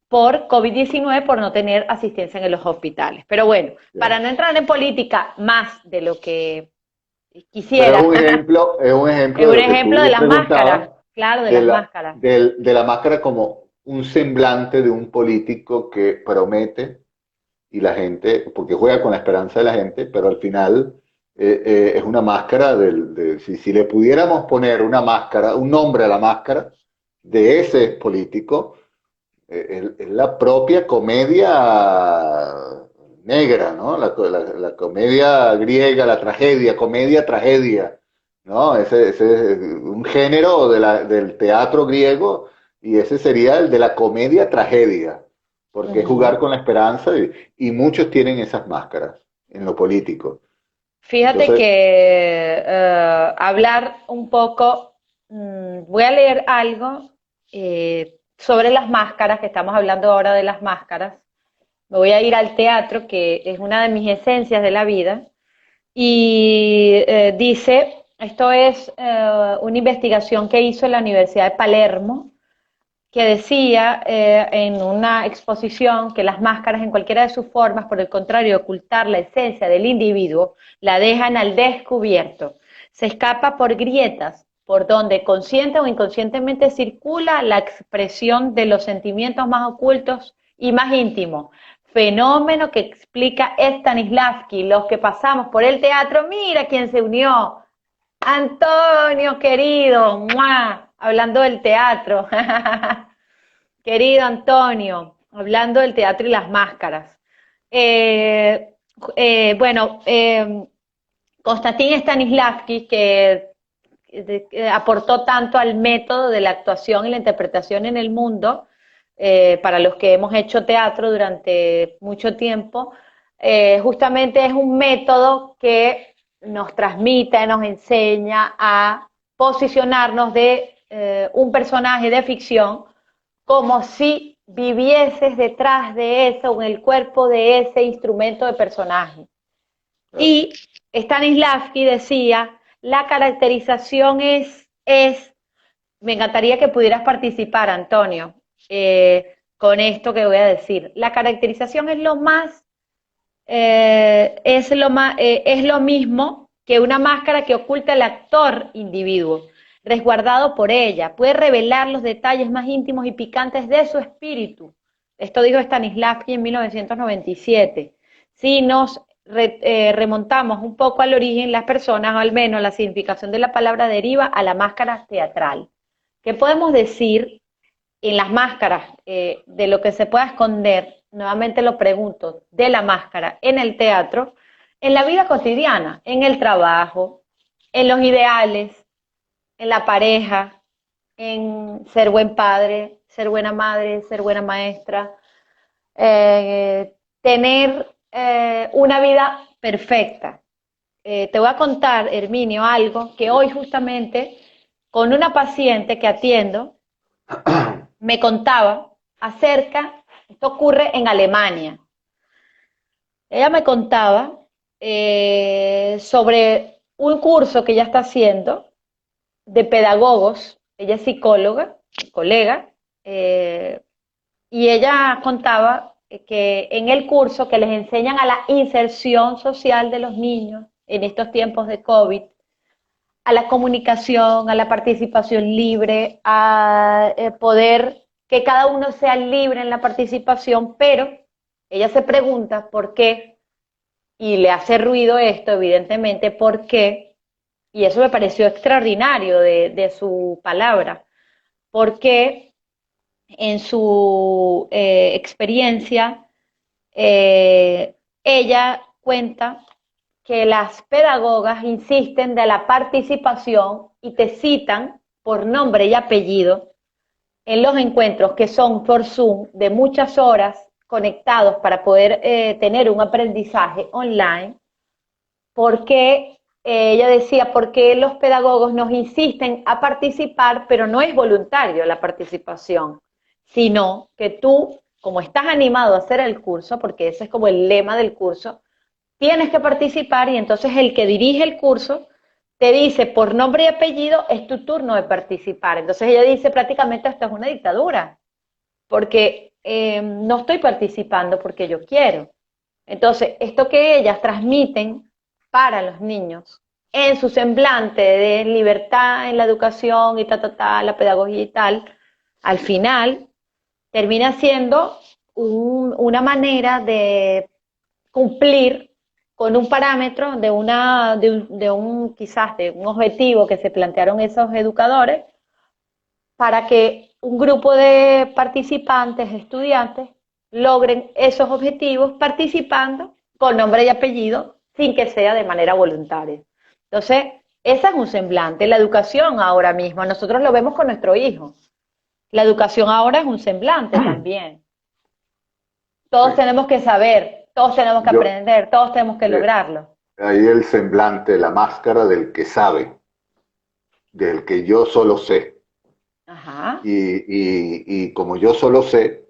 por COVID-19 por no tener asistencia en los hospitales. Pero bueno, para no entrar en política más de lo que Pero quisiera, es un es ejemplo de un lo que ejemplo tú de las preguntabas, máscaras, claro, de las máscaras. de la máscara como un semblante de un político que promete y la gente, porque juega con la esperanza de la gente, pero al final es una máscara si le pudiéramos poner una máscara, un nombre a la máscara de ese político, es la propia comedia negra, ¿no? La comedia griega, la tragedia, comedia, tragedia, ¿no? Ese es un género del teatro griego y ese sería el de la comedia tragedia, porque es jugar Ujú. con la esperanza y muchos tienen esas máscaras en lo político. Fíjate Entonces, que hablar un poco, voy a leer algo sobre las máscaras, que estamos hablando ahora de las máscaras. Me voy a ir al teatro, que es una de mis esencias de la vida, y dice, esto es una investigación que hizo en la Universidad de Palermo, que decía en una exposición que las máscaras en cualquiera de sus formas, por el contrario, de ocultar la esencia del individuo, la dejan al descubierto. Se escapa por grietas, por donde consciente o inconscientemente circula la expresión de los sentimientos más ocultos y más íntimos. Fenómeno que explica Stanislavski, los que pasamos por el teatro, mira quién se unió, Antonio querido, ¡mua! Hablando del teatro. Querido Antonio, hablando del teatro y las máscaras. Eh, bueno, Konstantin Stanislavski, que aportó tanto al método de la actuación y la interpretación en el mundo, para los que hemos hecho teatro durante mucho tiempo, justamente es un método que nos transmite, nos enseña a posicionarnos de un personaje de ficción como si vivieses detrás de eso, o en el cuerpo de ese instrumento de personaje. Y Stanislavski decía, la caracterización me encantaría que pudieras participar, Antonio, con esto que voy a decir. La caracterización es lo mismo que una máscara que oculta el actor individuo, resguardado por ella. Puede revelar los detalles más íntimos y picantes de su espíritu. Esto dijo Stanislavski en 1997. Si nos remontamos un poco al origen, las personas, o al menos la significación de la palabra deriva a la máscara teatral. ¿Qué podemos decir en las máscaras, de lo que se pueda esconder, nuevamente lo pregunto, de la máscara en el teatro, en la vida cotidiana, en el trabajo, en los ideales, en la pareja, en ser buen padre, ser buena madre, ser buena maestra, tener una vida perfecta. Te voy a contar, Herminio, algo que hoy justamente con una paciente que atiendo me contaba acerca, esto ocurre en Alemania, ella me contaba sobre un curso que ella está haciendo de pedagogos, ella es psicóloga, colega, eh, y ella contaba que en el curso que les enseñan a la inserción social de los niños en estos tiempos de COVID, a la comunicación, a la participación libre, a poder que cada uno sea libre en la participación, pero ella se pregunta por qué, y le hace ruido esto, evidentemente, por qué, y eso me pareció extraordinario de su palabra, por qué en su experiencia ella cuenta que las pedagogas insisten de la participación y te citan por nombre y apellido en los encuentros que son por Zoom de muchas horas conectados para poder tener un aprendizaje online, porque ella decía, porque los pedagogos nos insisten a participar, pero no es voluntario la participación, sino que tú, como estás animado a hacer el curso, porque ese es como el lema del curso, tienes que participar y entonces el que dirige el curso te dice por nombre y apellido, es tu turno de participar. Entonces ella dice prácticamente esto es una dictadura, porque no estoy participando porque yo quiero. Entonces, esto que ellas transmiten para los niños en su semblante de libertad en la educación y la pedagogía y tal, al final termina siendo una manera de cumplir con un parámetro quizás de un objetivo que se plantearon esos educadores para que un grupo de participantes, estudiantes, logren esos objetivos participando con nombre y apellido sin que sea de manera voluntaria. Entonces, ese es un semblante. La educación ahora mismo, nosotros lo vemos con nuestro hijo. La educación ahora es un semblante también. Sí. Todos tenemos que saber, todos tenemos que Yo, aprender, todos tenemos que eh, lograrlo. ahí el semblante, la máscara del que sabe, del que yo solo sé. Ajá. Y como yo solo sé,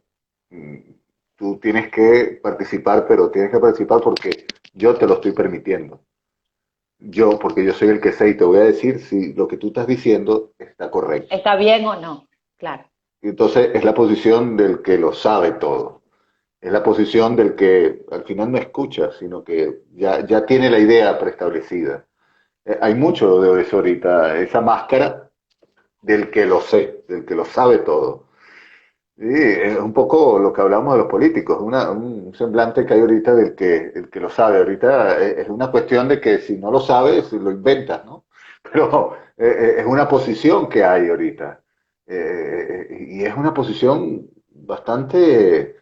mm, tú tienes que participar, pero tienes que participar porque yo te lo estoy permitiendo. Yo, porque yo soy el que sé y te voy a decir si lo que tú estás diciendo está correcto. ¿Está bien o no? Claro. Y entonces es la posición del que lo sabe todo. Es la posición del que al final no escucha, sino que ya tiene la idea preestablecida. Hay mucho de eso ahorita, esa máscara del que lo sé, del que lo sabe todo. Y es un poco lo que hablamos de los políticos, un semblante que hay ahorita del que, el que lo sabe. Ahorita es una cuestión de que si no lo sabes, lo inventas, ¿no? Pero es una posición que hay ahorita. Y es una posición bastante,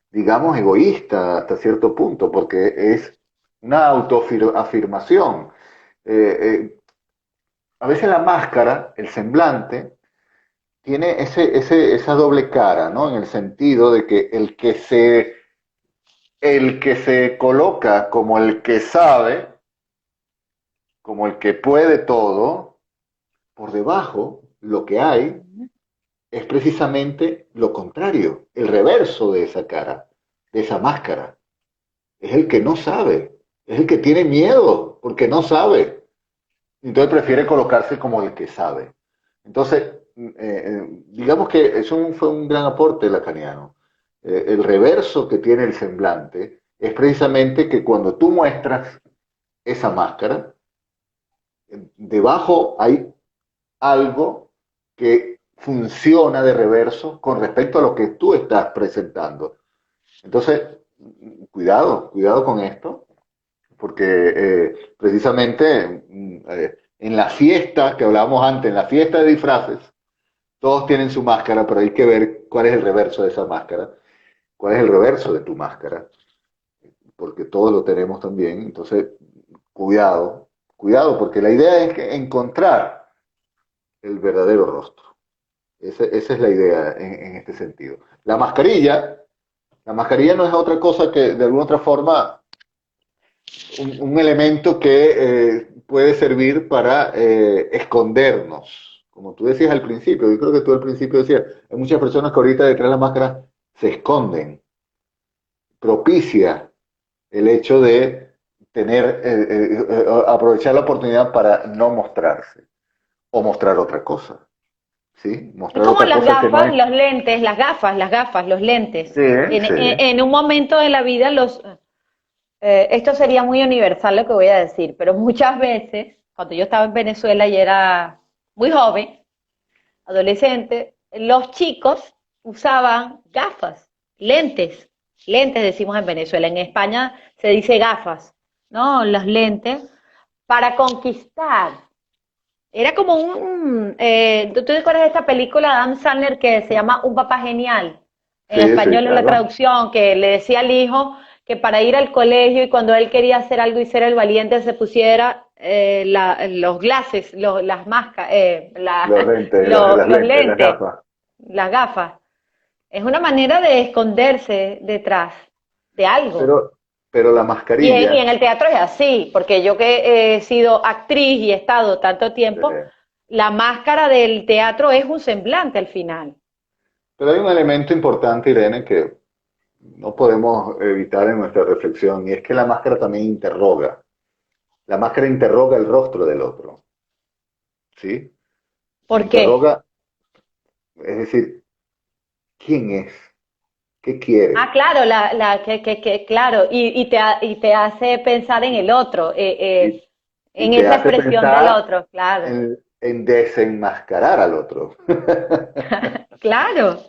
digamos, egoísta hasta cierto punto, porque es una autoafirmación. Eh, eh, a veces la máscara, el semblante, tiene esa doble cara, ¿no? En el sentido de que el que se coloca como el que sabe, como el que puede todo, por debajo lo que hay es precisamente lo contrario, el reverso de esa cara, de esa máscara. Es el que no sabe, es el que tiene miedo porque no sabe. Entonces prefiere colocarse como el que sabe. Entonces, digamos que eso fue un gran aporte lacaniano. El reverso que tiene el semblante es precisamente que cuando tú muestras esa máscara, debajo hay algo que funciona de reverso con respecto a lo que tú estás presentando. Entonces, cuidado con esto, porque precisamente en la fiesta que hablábamos antes, en la fiesta de disfraces, Todos tienen su máscara, pero hay que ver cuál es el reverso de esa máscara, cuál es el reverso de tu máscara, porque todos lo tenemos también. Entonces, cuidado, cuidado, porque la idea es que encontrar el verdadero rostro. Esa es la idea en este sentido. La mascarilla no es otra cosa que de alguna otra forma un elemento que puede servir para escondernos. Como tú decías al principio, yo creo que tú al principio decías, hay muchas personas que ahorita detrás de la máscara se esconden, propicia el hecho de tener, aprovechar la oportunidad para no mostrarse o mostrar otra cosa, ¿sí? Es Mostrar como otra las cosa que no gafas, es. los lentes, las gafas, los lentes. Sí, sí, En un momento de la vida esto sería muy universal lo que voy a decir, pero muchas veces, cuando yo estaba en Venezuela y era muy joven, adolescente, los chicos usaban gafas, lentes, lentes decimos en Venezuela, en España se dice gafas, ¿no? Los lentes, para conquistar. Era como ¿tú te acuerdas de esta película de Adam Sandler que se llama Un papá genial? En sí, sí, español en la claro. traducción, que le decía al hijo que para ir al colegio y cuando él quería hacer algo y ser el valiente se pusiera los glasses, las máscaras, Los lentes, las los lentes, las lentes, gafas. las gafas. Es una manera de esconderse detrás de algo. Pero, pero la Y en mascarilla, el teatro es así, porque yo que he sido actriz y he estado tanto tiempo, eh, la máscara del teatro es un semblante al final. pero hay un elemento importante, Irene, que no podemos evitar en nuestra reflexión, y es que la máscara también interroga. La máscara interroga el rostro del otro, ¿sí? ¿Por qué? Interroga, es decir, ¿quién es? ¿Qué Ah, quiere? claro, claro, y te hace pensar en el otro, Y, y en te esa hace expresión del pensar otro, claro. en desenmascarar al otro. Claro.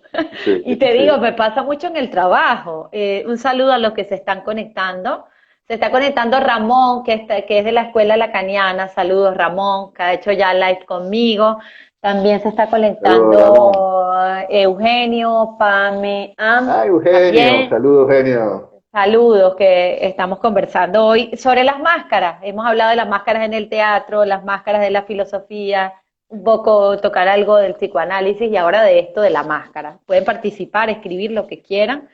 Sí, Y te digo, sí. me pasa mucho en el trabajo. Un saludo a los que se están conectando. Se está conectando Ramón, que es de la Escuela Lacaniana. Saludos, Ramón, que ha hecho ya live conmigo. También se está Saludos, Ramón. conectando Eugenio, Pame, Ah, Eugenio, también. saludos, Eugenio. Saludos, que estamos conversando hoy sobre las máscaras. Hemos hablado de las máscaras en el teatro, las máscaras de la filosofía, un poco tocar algo del psicoanálisis y ahora de esto de la máscara. Pueden participar, escribir lo que quieran,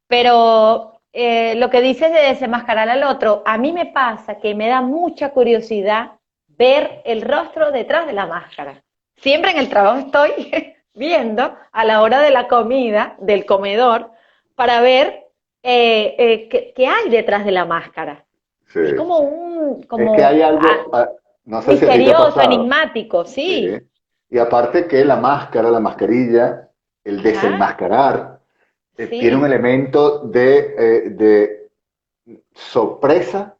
pero lo que dices de desenmascarar al otro, a mí me pasa que me da mucha curiosidad ver el rostro detrás de la máscara. Siempre en el trabajo estoy viendo a la hora de la comida, del comedor, para ver qué hay detrás de la máscara. Sí. Es como Es que hay algo, no sé si a ti te ha misterioso, pasado. enigmático, Sí. sí. Y aparte que la máscara, la mascarilla, el Ajá, desenmascarar, tiene un sí, elemento de sorpresa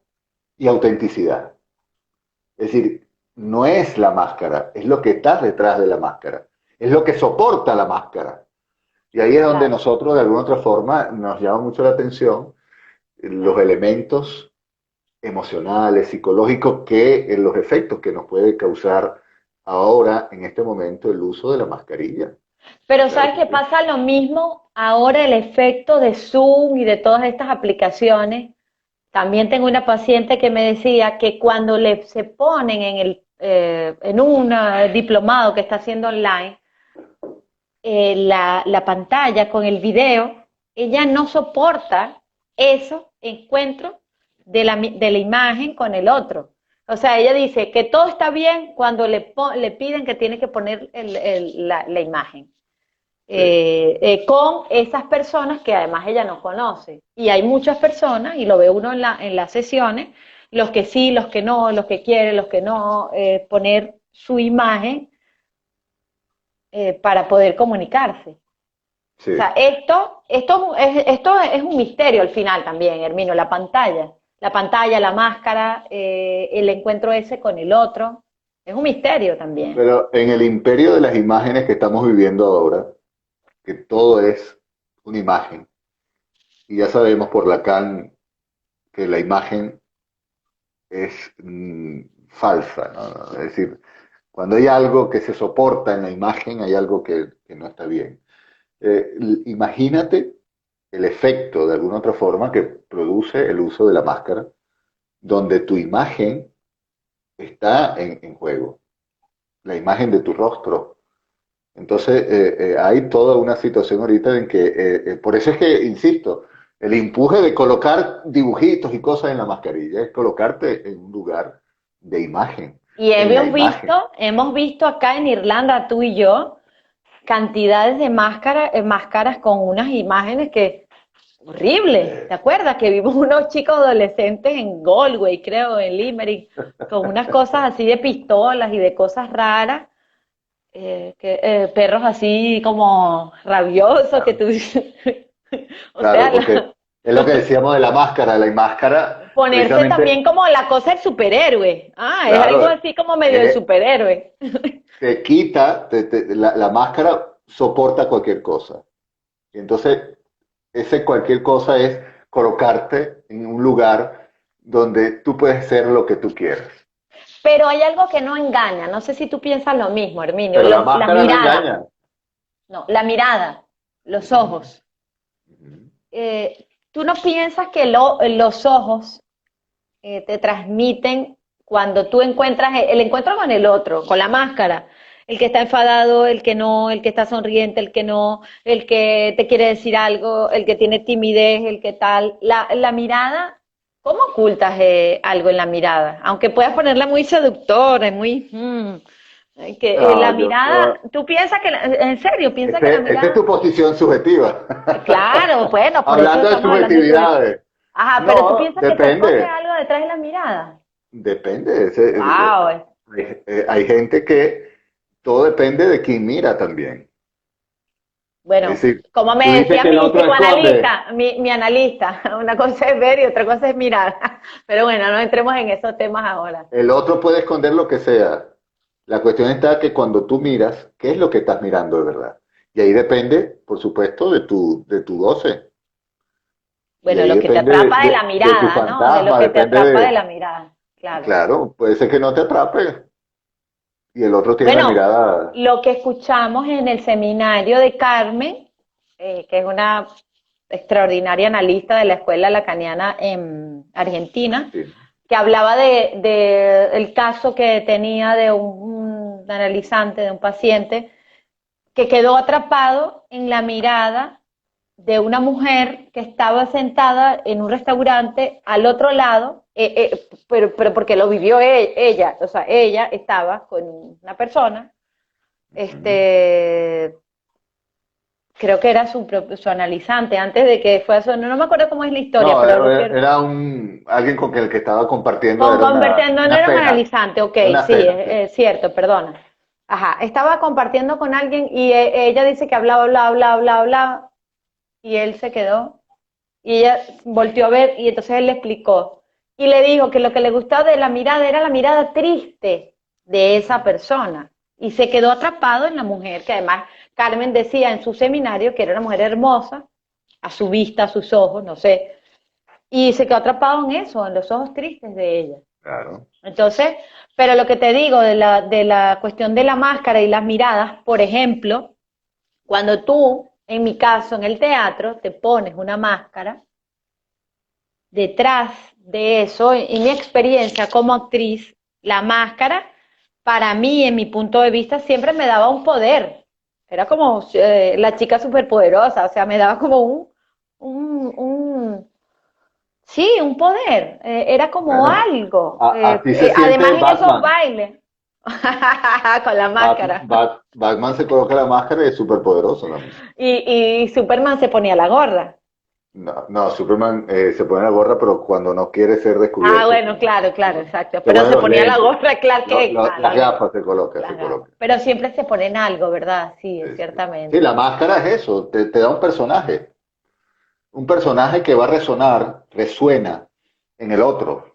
y autenticidad. Es decir, no es la máscara, es lo que está detrás de la máscara, es lo que soporta la máscara. Y ahí es donde claro. nosotros, de alguna otra forma, nos llama mucho la atención los elementos emocionales, psicológicos, que los efectos que nos puede causar ahora, en este momento, el uso de la mascarilla. Pero Claro ¿sabes que qué sí. pasa? Lo mismo ahora el efecto de Zoom y de todas estas aplicaciones. También tengo una paciente que me decía que cuando se ponen en un diplomado que está haciendo online, la pantalla con el video, ella no soporta esos encuentros de la imagen con el otro. O sea, ella dice que todo está bien cuando le piden que tiene que poner la imagen Sí, con esas personas que además ella no conoce. Y hay muchas personas, y lo ve uno en las sesiones, los que sí, los que no, los que quieren, los que no, poner su imagen para poder comunicarse. O sí. sea, esto es un misterio al final también, Hermino, la pantalla. La pantalla, la máscara, el encuentro ese con el otro, es un misterio también. Pero en el imperio de las imágenes que estamos viviendo ahora, que todo es una imagen, y ya sabemos por Lacan que la imagen es falsa, ¿no? Es decir, Cuando hay algo que se soporta en la imagen, hay algo que no está bien. Imagínate el efecto, de alguna otra forma, que produce el uso de la máscara, donde tu imagen está en juego, la imagen de tu rostro. Entonces, hay toda una situación ahorita en que, por eso es que, insisto, el empuje de colocar dibujitos y cosas en la mascarilla es colocarte en un lugar de imagen, Y en la imagen. hemos visto acá en Irlanda, tú y yo, cantidades de máscaras con unas imágenes que horrible. ¿Te acuerdas que vimos unos chicos adolescentes en Galway, creo, en Limerick, con unas cosas así de pistolas y de cosas raras, perros así como rabiosos que tú dices, o Claro, sea, porque es lo que decíamos de la máscara. La máscara, ponerse precisamente, también como la cosa del superhéroe. Ah, es algo claro, así como medio de es, superhéroe. te quita, la máscara soporta cualquier cosa. Y entonces, ese cualquier cosa es colocarte en un lugar donde tú puedes ser lo que tú quieras. Pero hay algo que no engaña, no sé si tú piensas lo mismo, Herminio, Pero la la máscara no mirada, engaña. no, la mirada, los Ujú, ojos. ujú. ¿Tú no piensas que los ojos te transmiten cuando tú encuentras el encuentro con el otro, con la máscara? El que está enfadado, el que no, el que está sonriente, el que no, el que te quiere decir algo, el que tiene timidez, el que tal. La mirada, ¿cómo ocultas algo en la mirada? Aunque puedas ponerla muy seductora, muy... la No, mirada, tú piensas que, en serio, piensas que la esa es tu mirada... posición subjetiva. Claro, bueno, por eso Hablando de estamos hablando de su... subjetividades. Ajá, pero tú No, piensas que se esconde depende. algo detrás de la mirada. Depende. Wow. Hay gente que todo depende de quién mira también. Es Bueno, decir, como tú me dices decía que el mi otro esconde. psicoanalista, mi analista, una cosa es ver y otra cosa es mirar. Pero bueno, no entremos en esos temas ahora. El otro puede esconder lo que sea. La cuestión está que cuando tú miras, ¿qué es lo que estás mirando de verdad? Y ahí depende, por supuesto, de tu goce. Y Bueno, ahí lo que te depende atrapa de la de tu mirada, ¿no? De lo fantasma, que te depende atrapa de de... la mirada, claro. Claro, puede ser que no te atrape. Y el otro tiene la Bueno, mirada... lo que escuchamos en el seminario de Carmen, que es una extraordinaria analista de la escuela lacaniana en Argentina, Sí. que hablaba de el caso que tenía de un analizante, de un paciente, que quedó atrapado en la mirada de una mujer que estaba sentada en un restaurante al otro lado, pero porque lo vivió ella, o sea, ella estaba con una persona, Ujú. este, creo que era su analizante, antes de que fue eso, no me acuerdo cómo es la historia, No, pero lo que era alguien con el que estaba compartiendo, era convirtiendo, no una era un cena. analizante, ok, Una sí, cena, sí. es cierto, perdona. Ajá, estaba compartiendo con alguien y ella dice que hablaba, hablaba, hablaba, hablaba, hablaba, y él se quedó y ella volteó a ver y entonces él le explicó y le dijo que lo que le gustaba de la mirada era la mirada triste de esa persona y se quedó atrapado en la mujer, que además Carmen decía en su seminario que era una mujer hermosa, a su vista, a sus ojos, no sé, y se quedó atrapado en eso, en los ojos tristes de ella. Claro. Entonces, pero lo que te digo de la cuestión de la máscara y las miradas, por ejemplo, cuando tú, en mi caso, en el teatro, te pones una máscara, detrás de eso, en mi experiencia como actriz, la máscara, para mí, en mi punto de vista, siempre me daba un poder. Era como la chica superpoderosa, o sea, me daba como sí, un poder. Era como Bueno, algo. así se Además, siente en esos Batman. bailes, con la máscara. Batman se coloca la máscara y es súper poderoso también. Y Superman se ponía la gorra. No, no, Superman se pone la gorra, pero cuando no quiere ser Ah, descubierto bueno, como claro, claro, Superman. exacto. Se Pero pone se los ponía la lentes, gorra, Clark Kent. Ah, las gafas se coloca, se las gafas. coloca. Pero siempre se ponen algo, ¿verdad? Sí, Sí, sí. Sí, ciertamente. la máscara es eso, te da un personaje que va a resonar, resuena en el otro.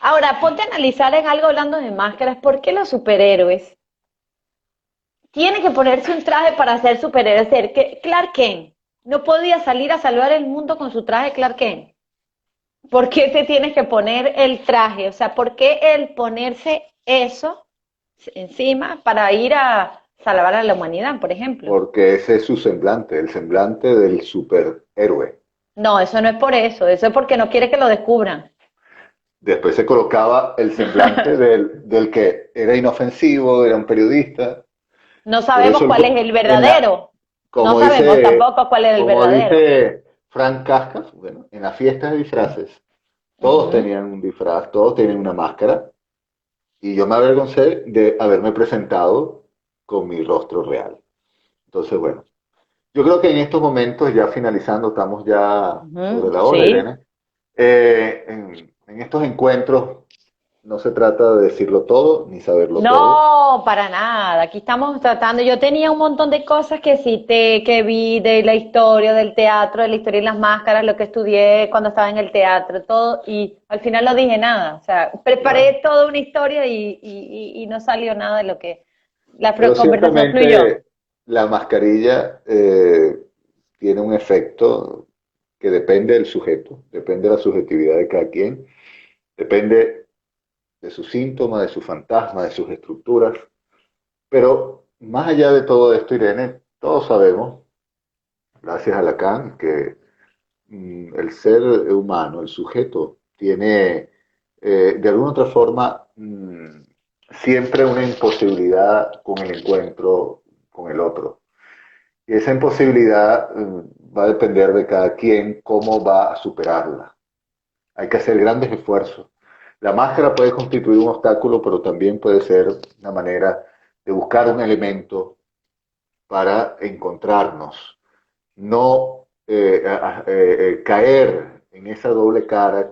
Ahora, ponte a analizar en algo hablando de máscaras, ¿por qué los superhéroes tienen que ponerse un traje para ser superhéroes? Ser que Clark Kent no podía salir a salvar el mundo con su traje Clark Kent. ¿Por qué se tiene que poner el traje? O sea, ¿por qué el ponerse eso encima para ir a salvar a la humanidad, por ejemplo. porque ese es su semblante, el semblante del superhéroe. No, eso no es por eso es porque no quiere que lo descubran. Después se colocaba el semblante del que era inofensivo, era un periodista. No Por sabemos eso, cuál es el en la, verdadero. No como sabemos dice, tampoco cuál es el como verdadero. dice Frank Cascas, bueno, en las fiestas de disfraces, todos Ujú. tenían un disfraz, todos tenían una máscara, y yo me avergoncé de haberme presentado con mi rostro real. Entonces, bueno, yo creo que en estos momentos, ya finalizando, estamos ya sobre Ujú, la hora, sí. Irene. En estos encuentros no se trata de decirlo todo ni saberlo todo. No, para nada. Aquí estamos tratando. Yo tenía un montón de cosas que cité, que vi de la historia del teatro, de la historia y las máscaras, lo que estudié cuando estaba en el teatro, todo, y al final no dije nada. O sea, Claro. preparé toda una historia y no salió nada de lo que la Pero conversación fluyó. ciertamente la mascarilla tiene un efecto que depende del sujeto, depende de la subjetividad de cada quien, depende de sus síntomas, de sus fantasmas, de sus estructuras. Pero más allá de todo esto, Irene, todos sabemos, gracias a Lacan, que el ser humano, el sujeto, tiene de alguna otra forma siempre una imposibilidad con el encuentro con el otro. Y esa imposibilidad va a depender de cada quien cómo va a superarla. Hay que hacer grandes esfuerzos. La máscara puede constituir un obstáculo, pero también puede ser una manera de buscar un elemento para encontrarnos, no caer en esa doble cara,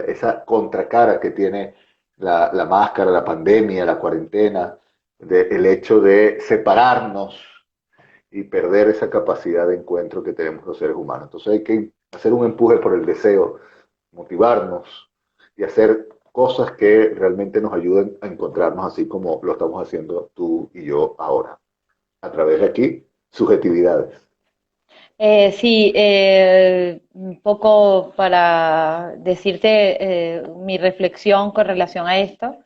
esa contracara que tiene la máscara, la pandemia, la cuarentena, el hecho de separarnos y perder esa capacidad de encuentro que tenemos los seres humanos. Entonces hay que hacer un empuje por el deseo, motivarnos y hacer cosas que realmente nos ayuden a encontrarnos así como lo estamos haciendo tú y yo ahora, a través de aquí, subjetividades. Sí, un poco para decirte mi reflexión con relación a esto,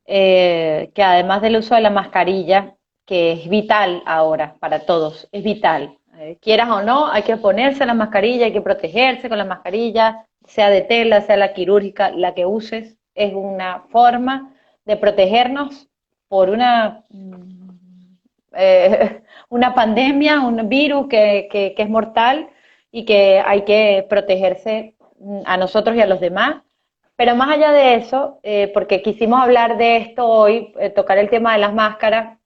que además del uso de la mascarilla, que es vital ahora para todos, es vital. Quieras o no, hay que ponerse la mascarilla, hay que protegerse con la mascarilla, sea de tela, sea la quirúrgica, la que uses, es una forma de protegernos por una pandemia, un virus que es mortal y que hay que protegerse a nosotros y a los demás. Pero más allá de eso, porque quisimos hablar de esto hoy, tocar el tema de las máscaras,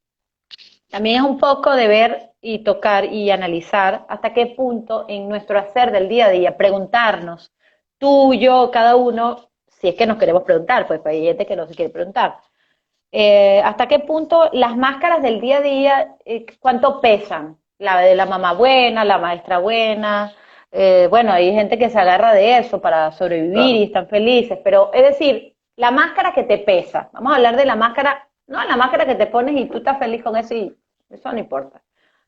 también es un poco de ver y tocar y analizar hasta qué punto en nuestro hacer del día a día, preguntarnos, tú, yo, cada uno, si es que nos queremos preguntar, pues hay gente que no se quiere preguntar, hasta qué punto las máscaras del día a día, cuánto pesan, la de la mamá buena, la maestra buena, bueno, hay gente que se agarra de eso para sobrevivir y Claro. están felices, pero es decir, la máscara que te pesa, vamos a hablar de la máscara, no la máscara que te pones y tú estás feliz con eso y eso no importa,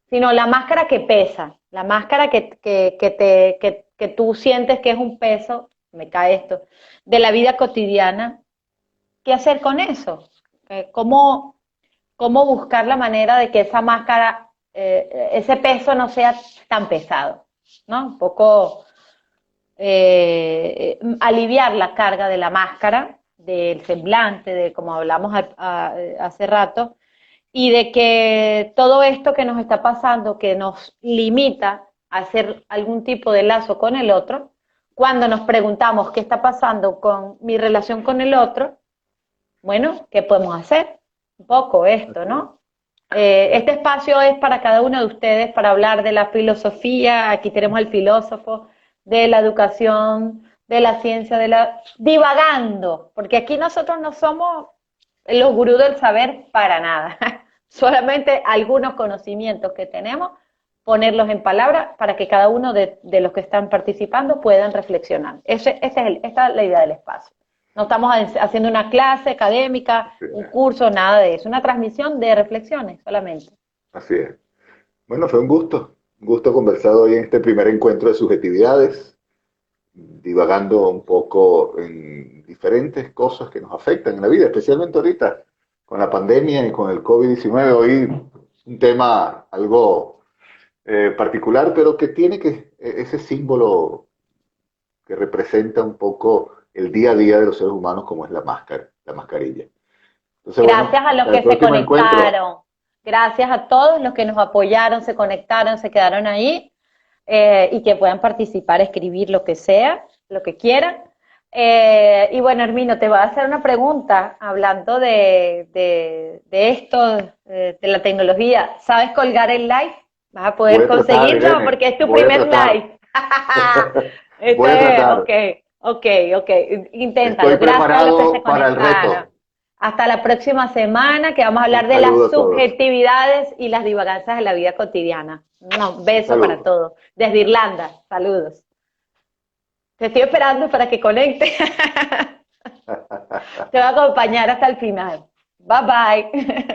sino la máscara que pesa, la máscara que tú sientes que es un peso, me cae esto, de la vida cotidiana. ¿Qué hacer con eso? ¿Cómo, cómo buscar la manera de que esa máscara, ese peso no sea tan pesado? ¿No? Un poco aliviar la carga de la máscara, del semblante, de como hablamos hace rato, y de que todo esto que nos está pasando, que nos limita a hacer algún tipo de lazo con el otro, cuando nos preguntamos qué está pasando con mi relación con el otro, bueno, ¿qué podemos hacer? Un poco esto, Así es. ¿no? Este espacio es para cada uno de ustedes para hablar de la filosofía, aquí tenemos al filósofo, de la educación, de la ciencia, de la divagando, porque aquí nosotros no somos los gurús del saber para nada, solamente algunos conocimientos que tenemos, ponerlos en palabras para que cada uno de los que están participando puedan reflexionar. Esta es la idea del espacio. No estamos haciendo una clase académica, Así un es. curso, nada de eso. Una transmisión de reflexiones solamente. Así es. Bueno, fue un gusto conversar hoy en este primer encuentro de subjetividades, divagando un poco en diferentes cosas que nos afectan en la vida, especialmente ahorita con la pandemia y con el COVID-19. Hoy un tema algo particular, pero que tiene ese símbolo que representa un poco el día a día de los seres humanos, como es la máscara, la mascarilla. Entonces, Gracias bueno, a los hasta el que se próximo encuentro. conectaron, gracias a todos los que nos apoyaron, se conectaron, se quedaron ahí y que puedan participar, escribir lo que sea, lo que quieran. Y bueno, Hermino, te voy a hacer una pregunta hablando de esto, de la tecnología. ¿Sabes colgar el live? ¿Vas a Voy poder a tratar, conseguirlo? Irene, Porque es tu voy a primer tratar, live. voy Esto a es, tratar. ok, ok, ok. Estoy Inténtalo. Gracias a los que se preparado para el conectaron. reto. Hasta la próxima semana que vamos a Un hablar de saludo las a todos. subjetividades y las divagancias de la vida cotidiana. Un Un beso para saludo. todos. Desde Irlanda, saludos. Te estoy esperando para que conecte. Te voy a acompañar hasta el final. Bye bye.